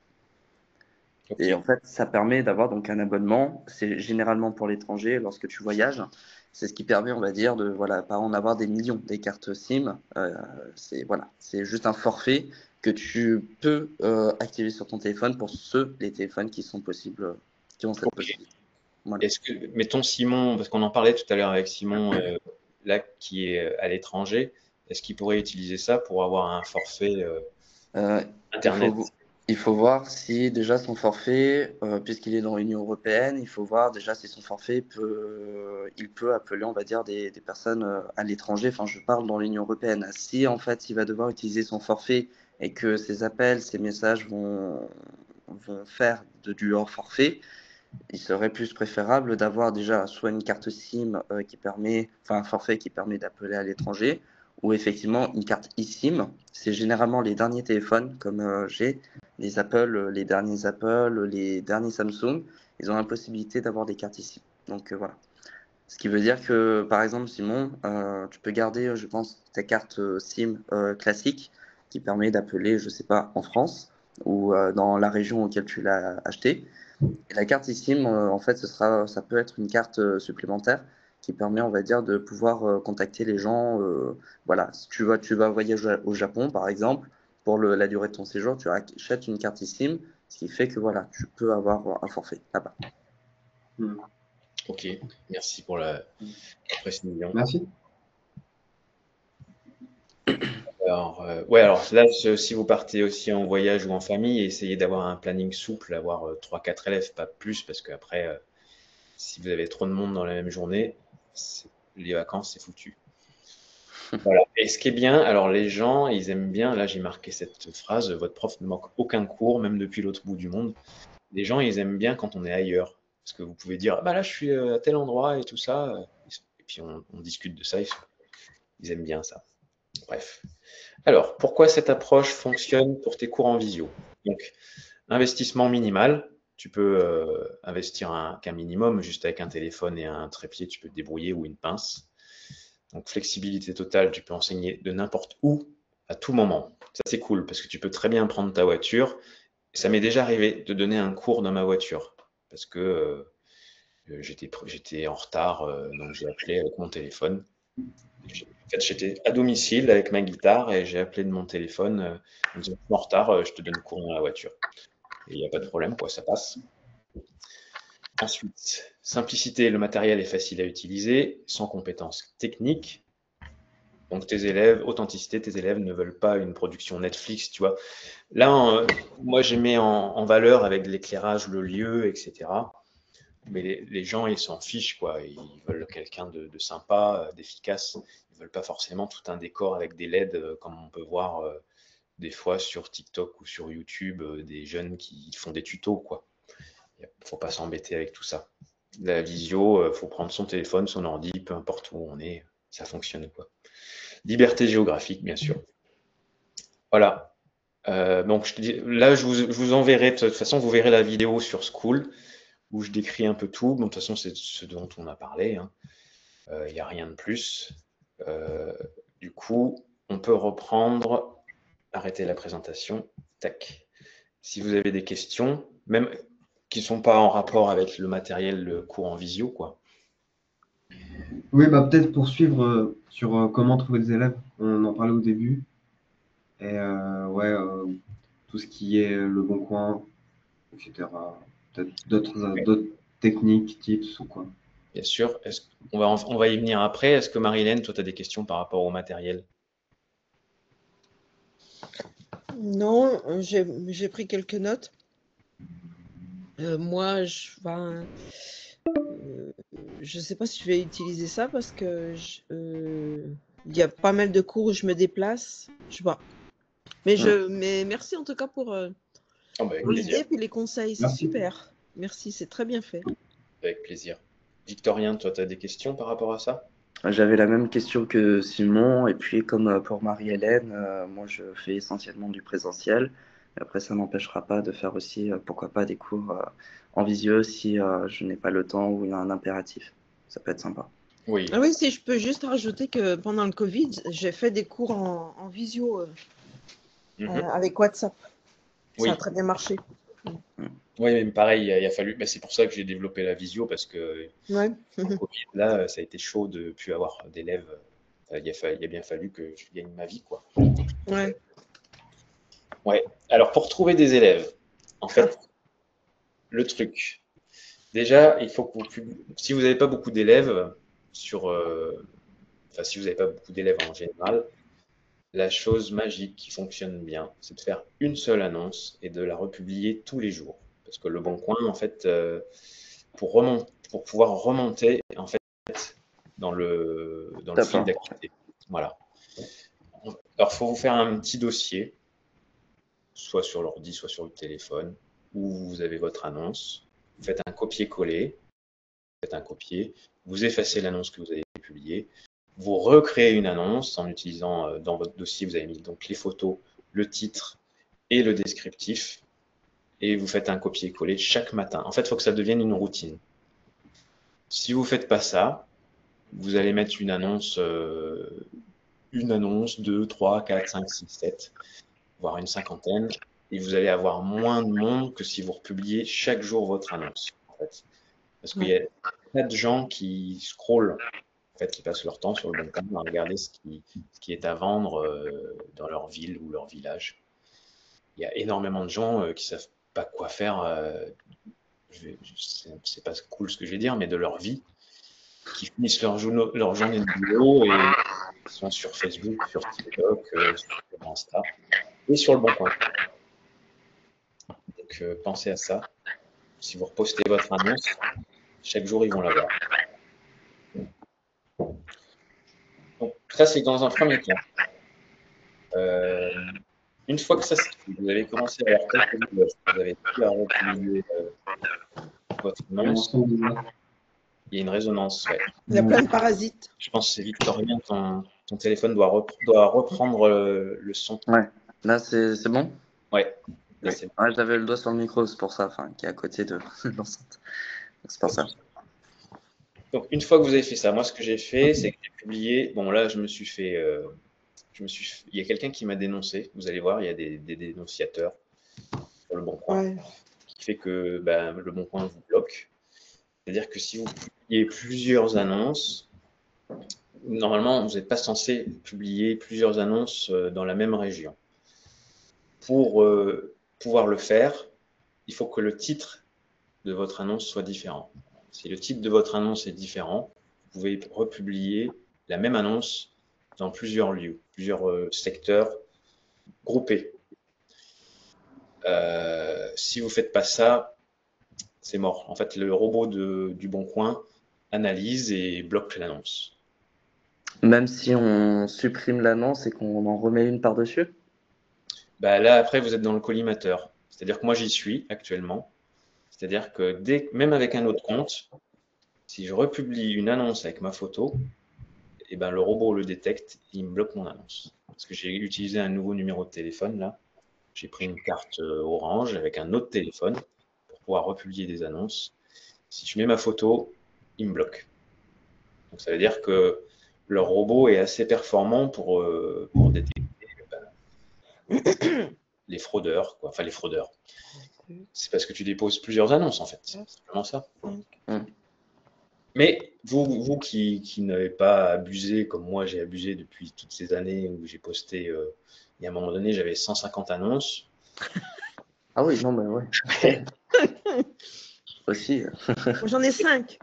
Ok. Et en fait, ça permet d'avoir donc un abonnement. C'est généralement pour l'étranger lorsque tu voyages. C'est ce qui permet, on va dire, de voilà, pas en avoir des millions des cartes SIM. C'est voilà, c'est juste un forfait que tu peux activer sur ton téléphone pour les téléphones qui sont possibles, qui ont cette Ok. possibilité. Voilà. Est-ce que, mettons Simon, parce qu'on en parlait tout à l'heure avec Simon, là, qui est à l'étranger, est-ce qu'il pourrait utiliser ça pour avoir un forfait Euh, il Internet? faut, il faut voir si déjà son forfait, puisqu'il est dans l'Union européenne, il faut voir déjà si son forfait il peut appeler, on va dire, des personnes à l'étranger. Enfin, je parle dans l'Union européenne. Si en fait, il va devoir utiliser son forfait et que ses appels, ses messages vont faire du hors forfait, il serait plus préférable d'avoir déjà soit une carte SIM qui permet, enfin un forfait qui permet d'appeler à l'étranger, ou effectivement une carte eSIM. C'est généralement les derniers téléphones, comme j'ai, les Apple, les derniers Apple, les derniers Samsung, ils ont la possibilité d'avoir des cartes eSIM. Donc voilà. Ce qui veut dire que, par exemple, Simon, tu peux garder, je pense, ta carte SIM classique qui permet d'appeler, je sais pas, en France ou dans la région auquel tu l'as acheté. Et la carte eSIM, en fait, ça peut être une carte supplémentaire qui permet, on va dire, de pouvoir contacter les gens. Voilà, si tu vas voyager au Japon, par exemple, pour la durée de ton séjour, tu achètes une carte eSIM, ce qui fait que voilà, tu peux avoir un forfait là-bas. Hmm. Ok, merci pour la précision. Merci. Alors, ouais, alors là, si vous partez aussi en voyage ou en famille, essayez d'avoir un planning souple, avoir 3-4 élèves, pas plus, parce qu'après, si vous avez trop de monde dans la même journée, les vacances, c'est foutu. Voilà. Et ce qui est bien, alors les gens, ils aiment bien, là j'ai marqué cette phrase, votre prof ne manque aucun cours, même depuis l'autre bout du monde. Les gens, ils aiment bien quand on est ailleurs. Parce que vous pouvez dire, ah bah là je suis à tel endroit et tout ça. Et puis on discute de ça, ils aiment bien ça. Bref. Alors, pourquoi cette approche fonctionne pour tes cours en visio? Donc, investissement minimal. Tu peux investir qu'un minimum, juste avec un téléphone et un trépied, tu peux te débrouiller ou une pince. Donc, flexibilité totale, tu peux enseigner de n'importe où, à tout moment. Ça, c'est cool parce que tu peux très bien prendre ta voiture. Ça m'est déjà arrivé de donner un cours dans ma voiture parce que j'étais en retard, donc j'ai appelé avec mon téléphone. En fait, j'étais à domicile avec ma guitare et j'ai appelé de mon téléphone en disant, je suis en retard, je te donne cours dans la voiture. Et il n'y a pas de problème, quoi, ça passe. Ensuite, simplicité, le matériel est facile à utiliser, sans compétences techniques. Donc tes élèves, authenticité, tes élèves ne veulent pas une production Netflix, tu vois. Là, moi, j'ai mis en valeur avec l'éclairage, le lieu, etc. Mais les gens, ils s'en fichent, quoi. Ils veulent quelqu'un de sympa, d'efficace. Ils veulent pas forcément tout un décor avec des LED, comme on peut voir des fois sur TikTok ou sur YouTube, des jeunes qui font des tutos, quoi. Il faut pas s'embêter avec tout ça. La visio, faut prendre son téléphone, son ordi, peu importe où on est, ça fonctionne, quoi. Liberté géographique, bien sûr. Voilà. Donc, là, je vous enverrai, de toute façon, vous verrez la vidéo sur School, où je décris un peu tout. Bon, de toute façon, c'est ce dont on a parlé, hein. Il n'y a rien de plus. Du coup, on peut reprendre, arrêter la présentation. Tac. Si vous avez des questions, même qui ne sont pas en rapport avec le matériel, le cours en visio, quoi. Oui, bah peut-être poursuivre sur comment trouver des élèves. On en parlait au début. Et ouais, tout ce qui est le bon coin, etc. Peut-être d'autres techniques, tips ou quoi. Bien sûr. On va y venir après. Est-ce que Marie-Hélène, toi, tu as des questions par rapport au matériel? Non, j'ai pris quelques notes. Moi, je sais pas si je vais utiliser ça parce que il y a pas mal de cours où je me déplace. Je sais pas. Mais merci en tout cas Ah bah, avec pour plaisir. l'idée et les conseils. C'est Merci. super. Merci, c'est très bien fait. Avec plaisir. Victorien, toi, tu as des questions par rapport à ça? J'avais la même question que Simon, et puis comme pour Marie-Hélène, moi je fais essentiellement du présentiel. Après, ça n'empêchera pas de faire aussi, pourquoi pas, des cours en visio si je n'ai pas le temps ou il y a un impératif. Ça peut être sympa. Oui. Ah oui, si je peux juste rajouter que pendant le Covid, j'ai fait des cours en visio Mhm. avec WhatsApp. Ça a Oui. très bien marché. Oui, mais pareil, il a fallu. Bah, c'est pour ça que j'ai développé la visio parce que Ouais. le Covid, là, ça a été chaud de ne plus avoir d'élèves. Il a bien fallu que je gagne ma vie, quoi. Ouais. Ouais. Alors, pour trouver des élèves, en fait, le truc, déjà, il faut que si vous n'avez pas beaucoup d'élèves enfin, si vous n'avez pas beaucoup d'élèves en général, la chose magique qui fonctionne bien, c'est de faire une seule annonce et de la republier tous les jours. Parce que le Bon Coin, en fait, pour pouvoir remonter, en fait, dans le fil D'accord. d'activité. Voilà. Alors, il faut vous faire un petit dossier, soit sur l'ordi, soit sur le téléphone, où vous avez votre annonce. Vous faites un copier-coller, faites un copier, vous effacez l'annonce que vous avez publiée, vous recréez une annonce en utilisant, dans votre dossier, vous avez mis donc les photos, le titre et le descriptif, et vous faites un copier-coller chaque matin. En fait, il faut que ça devienne une routine. Si vous ne faites pas ça, vous allez mettre une annonce, 2, 3, 4, 5, 6, 7, voire une cinquantaine, et vous allez avoir moins de monde que si vous republiez chaque jour votre annonce. En fait. Parce qu'il y a pas de gens qui scrollent, en fait, qui passent leur temps sur le Bon Coin à regarder ce qui est à vendre dans leur ville ou leur village. Il y a énormément de gens qui savent pas quoi faire. C'est pas cool ce que je vais dire, mais de leur vie, qui finissent leur journée de boulot et sont sur Facebook, sur TikTok, sur Insta et sur le Bon Coin. Donc pensez à ça. Si vous repostez votre annonce, chaque jour ils vont la voir. Donc ça c'est dans un premier temps. Euh, Une fois que ça c'est fait, vous avez commencé à avoir quelques vidéos, vous avez pu à republier votre annonce, il y a une résonance, ouais. Il y a plein de parasites. Je pense que c'est Victorien, ton téléphone doit reprendre le son. Ouais. Là, c'est bon? Ouais, là, Oui. c'est Ouais, j'avais le doigt sur le micro, c'est pour ça, enfin, qui est à côté de l'enceinte. C'est pour ça. Donc, une fois que vous avez fait ça, moi, ce que j'ai fait, c'est que j'ai publié. Bon, là, je me suis fait. Il y a quelqu'un qui m'a dénoncé. Vous allez voir, il y a des dénonciateurs sur le Bon Coin, Ouais. qui fait que le Bon Coin vous bloque. C'est-à-dire que si vous publiez plusieurs annonces, normalement, vous n'êtes pas censé publier plusieurs annonces dans la même région. Pour pouvoir le faire, il faut que le titre de votre annonce soit différent. Si le titre de votre annonce est différent, vous pouvez republier la même annonce dans plusieurs lieux, plusieurs secteurs groupés. Si vous ne faites pas ça, c'est mort. En fait, le robot du Bon Coin analyse et bloque l'annonce. Même si on supprime l'annonce et qu'on en remet une par-dessus? Là, après, vous êtes dans le collimateur. C'est-à-dire que moi, j'y suis actuellement. C'est-à-dire que même avec un autre compte, si je republie une annonce avec ma photo, et le robot le détecte, il me bloque mon annonce. Parce que j'ai utilisé un nouveau numéro de téléphone là. J'ai pris une carte Orange avec un autre téléphone pour pouvoir republier des annonces. Si je mets ma photo, il me bloque. Donc ça veut dire que leur robot est assez performant pour détecter les fraudeurs, quoi. Enfin les fraudeurs. C'est parce que tu déposes plusieurs annonces en fait. C'est simplement ça. Mais vous qui n'avez pas abusé comme moi j'ai abusé depuis toutes ces années où j'ai posté, il y a un moment donné, j'avais 150 annonces. Ah oui, non, mais ouais. Aussi. Moi, j'en ai 5.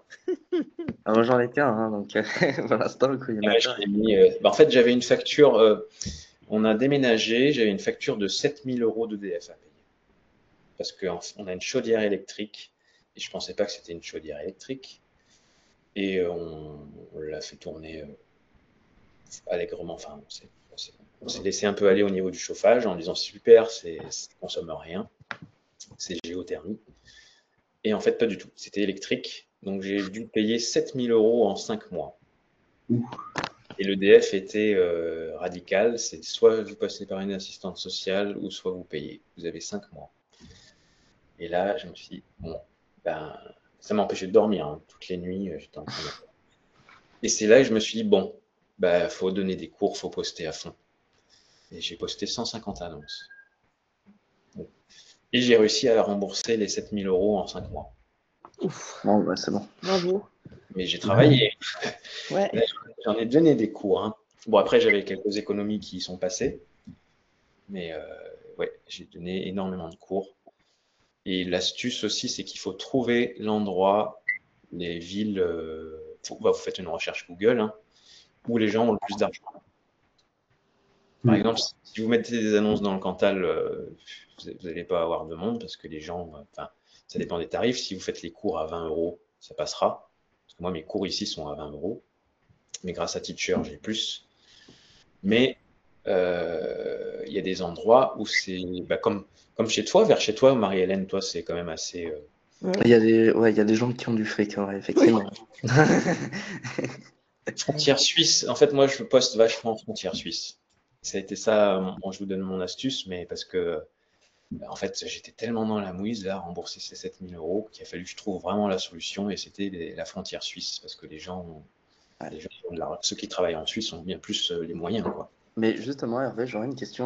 Ah, moi, j'en ai qu'un, hein, donc pour l'instant, le collimateur. En fait, j'avais une facture, on a déménagé, j'avais une facture de 7 000 € d'EDF à payer. parce qu'on a une chaudière électrique et je pensais pas que c'était une chaudière électrique. Et on l'a fait tourner allègrement. Enfin, on s'est laissé un peu aller au niveau du chauffage en disant super, ça consomme rien, c'est géothermie. Et en fait, pas du tout. C'était électrique. Donc j'ai dû payer 7 000 € en 5 mois. Ouh. Et l'EDF était radical, c'est soit vous passez par une assistante sociale ou soit vous payez. Vous avez 5 mois. Et là, je me suis dit, bon, ben, ça m'a empêché de dormir. Hein. Toutes les nuits, j'étais en train de... Et c'est là que je me suis dit, bon, ben, faut donner des cours, faut poster à fond. Et j'ai posté 150 annonces. Bon. Et j'ai réussi à rembourser les 7 000 € en 5 mois. Ouf, Bon, bah, c'est bon. bravo. Mais j'ai travaillé. Ouais. Là, j'en ai donné des cours. Hein. Bon, après, j'avais quelques économies qui y sont passées. Mais ouais, j'ai donné énormément de cours. Et l'astuce aussi, c'est qu'il faut trouver l'endroit, les villes. Vous faites une recherche Google, hein, où les gens ont le plus d'argent. Par exemple, si vous mettez des annonces dans le Cantal, vous n'allez pas avoir de monde parce que les gens. Enfin, ça dépend des tarifs. Si vous faites les cours à 20 €, ça passera. Parce que moi, mes cours ici sont à 20 €. Mais grâce à Teacher, j'ai plus. Mais il y a des endroits où c'est comme chez toi, vers chez toi, Marie-Hélène, toi, c'est quand même assez. Il y a des gens qui ont du fric, ouais, effectivement. Frontière suisse. En fait, moi, je poste vachement frontière suisse. Ça a été ça. Je vous donne mon astuce, mais parce que, en fait, j'étais tellement dans la mouise là, à rembourser ces 7 000 € qu'il a fallu que je trouve vraiment la solution, et c'était la frontière suisse, parce que les gens ceux qui travaillent en Suisse ont bien plus les moyens, quoi. Mais justement, Hervé, j'aurais une question.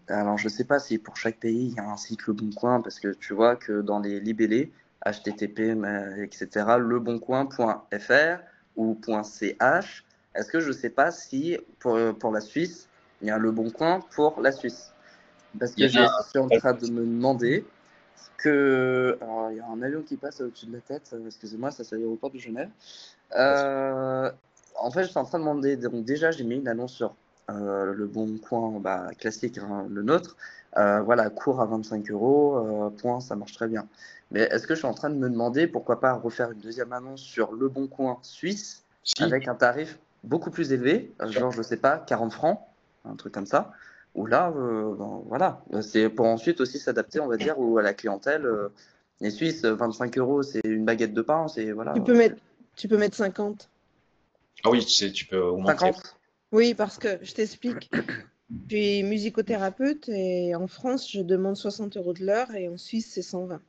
Alors je sais pas si pour chaque pays il y a un site Le Bon Coin, parce que tu vois que dans les libellés, HTTP, etc., leboncoin.fr ou .ch, est-ce que je sais pas si pour la Suisse, il y a un Le Bon Coin pour la Suisse? Parce que Il y en je a suis en train de me demander que... Alors, il y a un avion qui passe au-dessus de la tête, excusez-moi, ça c'est l'aéroport de Genève. En fait, je suis en train de demander. Donc, déjà, j'ai mis une annonce sur le Bon Coin classique, hein, le nôtre. Voilà, cours à 25 €, point, ça marche très bien. Mais est-ce que je suis en train de me demander pourquoi pas refaire une deuxième annonce sur le Bon Coin suisse Si, avec un tarif beaucoup plus élevé, genre, je sais pas, 40 francs, un truc comme ça. Ou là, voilà, c'est pour ensuite aussi s'adapter, on va dire, à la clientèle. Les Suisses, 25 €, c'est une baguette de pain, c'est voilà. Tu peux mettre 50. ah oui, tu peux augmenter. 50. Oui, parce que je t'explique. Je suis musicothérapeute et en France, je demande 60 € de l'heure et en Suisse, c'est 120.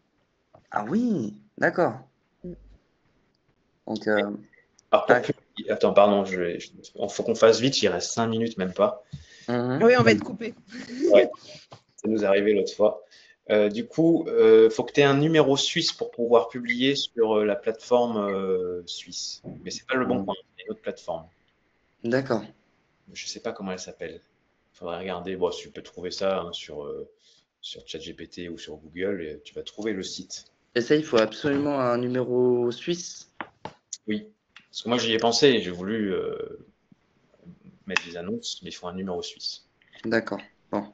Ah oui, d'accord. Mm. Donc, Alors ouais. attends, pardon, il faut qu'on fasse vite, il reste 5 minutes, même pas. Ah Mhm. oui, on va être coupé. Ouais, ça nous est arrivé l'autre fois. Du coup, faut que tu aies un numéro suisse pour pouvoir publier sur la plateforme suisse. Mais c'est pas le bon point, c'est une autre plateforme. D'accord. Je sais pas comment elle s'appelle. Il faudrait regarder. Bon, tu peux trouver ça hein, sur ChatGPT ou sur Google et tu vas trouver le site. Et ça, il faut absolument un numéro suisse. Oui, parce que moi j'y ai pensé, j'ai voulu mettre des annonces, mais il faut un numéro suisse. D'accord. Bon.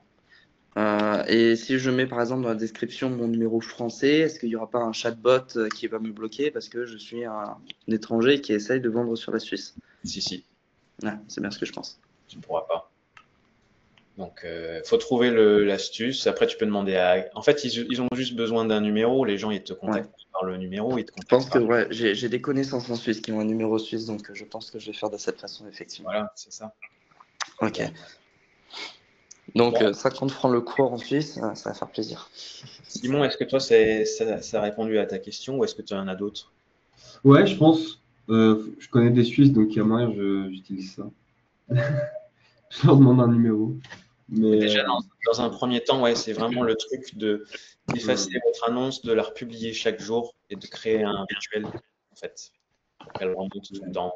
Et si je mets par exemple dans la description mon numéro français, est-ce qu'il n'y aura pas un chatbot qui va me bloquer parce que je suis un étranger qui essaye de vendre sur la Suisse? Si, Ouais, c'est bien ce que je pense. tu ne pourras pas. Donc, faut trouver l'astuce. Après, tu peux demander à. En fait, ils ont juste besoin d'un numéro. Les gens, ils te contactent par le numéro, ils te Je pense contactent que pas. ouais, j'ai des connaissances en Suisse qui ont un numéro suisse, donc je pense que je vais faire de cette façon, effectivement. Voilà, c'est ça. Ok. Bon. Donc Bon. 50 francs le cours en Suisse, ça va faire plaisir. Simon, est-ce que toi, ça a répondu à ta question ou est-ce que tu en as d'autres? Ouais, je pense. Je connais des Suisses, donc il y a moyen, j'utilise ça. Je leur demande un numéro. Mais Mais déjà, dans un premier temps, ouais, c'est vraiment le truc d'effacer hmm. votre annonce, de la republier chaque jour et de créer un rituel, en fait, pour qu'elle remonte tout le temps.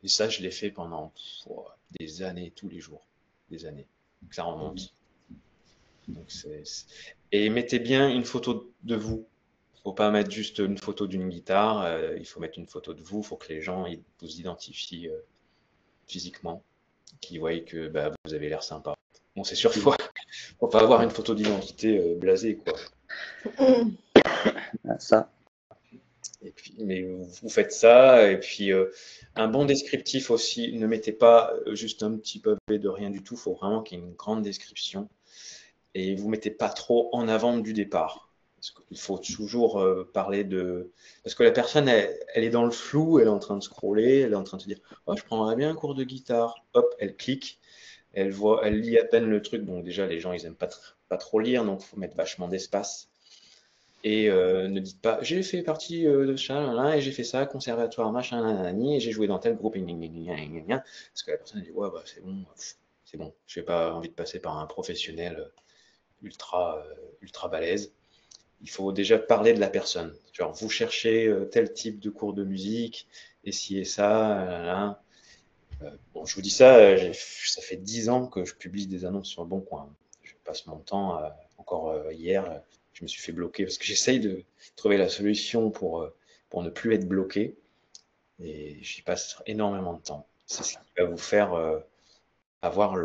Et ça, je l'ai fait pendant des années, tous les jours, des années. Donc ça remonte. Donc et mettez bien une photo de vous. Faut pas mettre juste une photo d'une guitare. Il faut mettre une photo de vous. Faut que les gens vous identifient physiquement, qu'ils voient que vous avez l'air sympa. Bon, c'est sûr, faut pas avoir une photo d'identité blasée, quoi. Ça. Et puis, mais vous faites ça, et puis un bon descriptif aussi. Ne mettez pas juste un petit pavé de rien du tout. Il faut vraiment qu'il y ait une grande description. Et vous mettez pas trop en avant du départ. Parce qu'il faut toujours parler de. Parce que la personne, elle est dans le flou, elle est en train de scroller, elle est en train de se dire oh, je prendrais bien un cours de guitare. Hop, elle clique, elle lit à peine le truc. Donc, déjà, les gens, ils aiment pas trop lire, donc il faut mettre vachement d'espace. Et ne dites pas j'ai fait partie de ça, et j'ai fait ça, conservatoire, machin, nanani, et j'ai joué dans tel groupe, parce que la personne dit ouais, bah, c'est bon, j'ai pas envie de passer par un professionnel ultra balèze. Il faut déjà parler de la personne. Genre, vous cherchez tel type de cours de musique, et ci et ça. Bon, je vous dis ça, ça fait 10 ans que je publie des annonces sur le Bon Coin. Je passe mon temps, encore hier, je me suis fait bloquer parce que j'essaye de trouver la solution pour ne plus être bloqué. Et j'y passe énormément de temps. C'est ce qui va vous faire avoir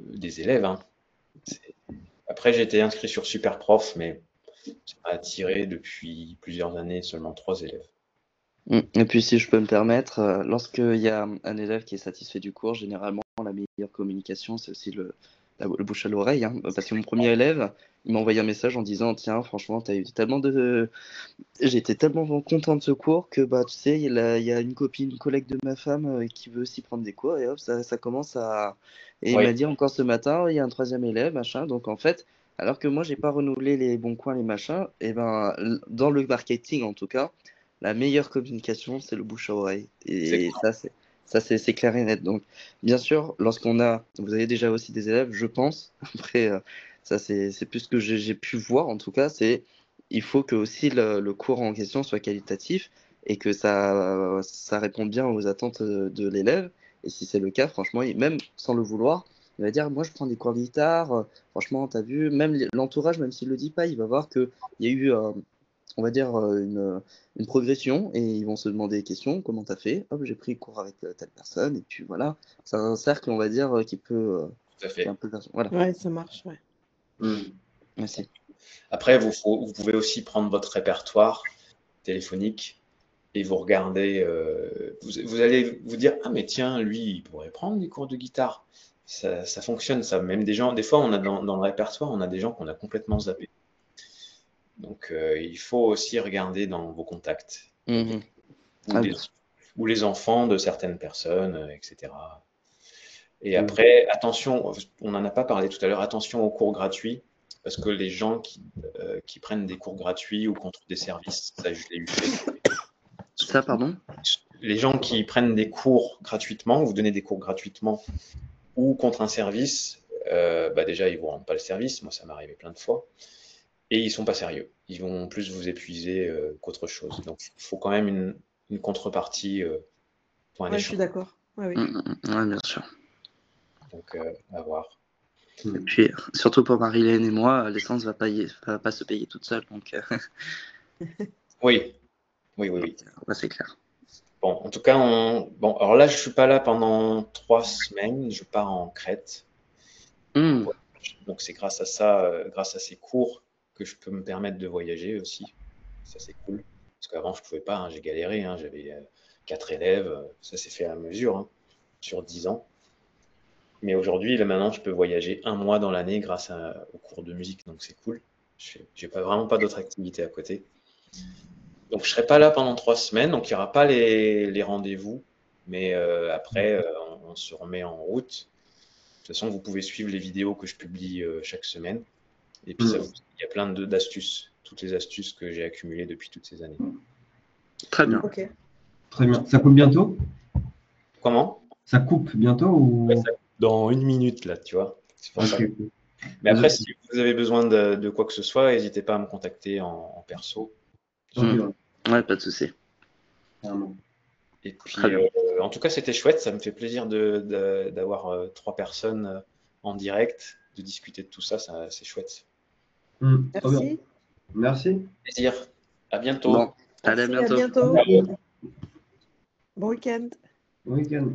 des élèves. Hein. Après, j'ai été inscrit sur Superprof, mais ça m'a attiré depuis plusieurs années seulement 3 élèves. Et puis, si je peux me permettre, lorsqu'il y a un élève qui est satisfait du cours, généralement, la meilleure communication, c'est aussi le bouche à l'oreille. Hein. Parce que mon premier élève, il m'a envoyé un message en disant tiens, franchement, j'étais tellement content de ce cours que, bah, tu sais, il y a une copine, une collègue de ma femme qui veut aussi prendre des cours, et hop, ça commence à. Et il Oui, m'a dit encore ce matin il y a un troisième élève, machin. Donc, en fait, alors que moi, j'ai pas renouvelé les bons coins, les machins, et ben, dans le marketing, en tout cas, la meilleure communication, c'est le bouche à oreille. c'est Et c'est clair et net. Donc, bien sûr, vous avez déjà aussi des élèves, je pense. Après, ça, c'est plus ce que j'ai pu voir, en tout cas, il faut que aussi le cours en question soit qualitatif et que ça réponde bien aux attentes de l'élève. Et si c'est le cas, franchement, même sans le vouloir, il va dire, moi, je prends des cours de guitare. Franchement, t'as vu, même l'entourage, même s'il le dit pas, il va voir qu'il y a eu on va dire, une progression et ils vont se demander des questions. Comment tu as fait? Hop, j'ai pris cours avec telle personne. Et puis voilà, c'est un cercle, on va dire, qui peut. tout à Qui est fait. un peu. Voilà, Ouais, ça marche, ouais. merci. Après, vous pouvez aussi prendre votre répertoire téléphonique et vous regardez, vous allez vous dire ah mais tiens, lui, il pourrait prendre des cours de guitare. Ça fonctionne, ça. Même des gens, des fois, on a dans le répertoire, on a des gens qu'on a complètement zappés. Donc, il faut aussi regarder dans vos contacts Mhm. ou, Ah, des, bien sûr. ou les enfants de certaines personnes, etc. Et après, attention, on n'en a pas parlé tout à l'heure, attention aux cours gratuits, parce que les gens qui prennent des cours gratuits ou contre des services, ça je l'ai eu fait. Ça, pardon? Les gens qui prennent des cours gratuitement, vous donnez des cours gratuitement ou contre un service, bah déjà ils ne vous rendent pas le service, moi ça m'est arrivé plein de fois, et ils sont pas sérieux. Ils vont plus vous épuiser qu'autre chose. Donc il faut quand même une contrepartie pour un Ouais, je suis échange. d'accord. Ouais, oui. Ouais, bien sûr. Donc à voir. Et puis, surtout pour Marilyn et moi, l'essence va pas se payer toute seule. Donc, Oui, oui. ouais, c'est clair. Bon, en tout cas, bon, alors là, je suis pas là pendant 3 semaines, je pars en Crète. Donc c'est grâce à ça, grâce à ces cours, que je peux me permettre de voyager aussi. Ça, c'est cool. Parce qu'avant, je pouvais pas, hein, j'ai galéré, hein, j'avais 4 élèves, ça s'est fait à mesure, hein, sur 10 ans. Mais aujourd'hui, là maintenant, je peux voyager un mois dans l'année grâce aux cours de musique, donc c'est cool. J'ai vraiment pas d'autres activités à côté. Donc je serai pas là pendant 3 semaines, donc il n'y aura pas les rendez-vous, mais après, on se remet en route. De toute façon, vous pouvez suivre les vidéos que je publie chaque semaine. Et puis, il y a plein d'astuces, toutes les astuces que j'ai accumulées depuis toutes ces années. Très bien. Ok. Très bien. Ça coupe bientôt? Comment? Ça coupe bientôt ou... Ouais, ça coupe dans 1 minute, là, tu vois. C'est pour ça. Ok. Mais après, si vous avez besoin de quoi que ce soit, n'hésitez pas à me contacter en perso. Ok, ouais. Ouais, pas de souci. Carrément. Et Très puis, bien. en tout cas, c'était chouette. Ça me fait plaisir d'avoir 3 personnes en direct, de discuter de tout ça. C'est chouette. Trop bien. Merci. Merci. Plaisir. À bientôt. Bon, allez, à Merci, à bientôt. bientôt. Ciao. Bon week-end. Bon week-end.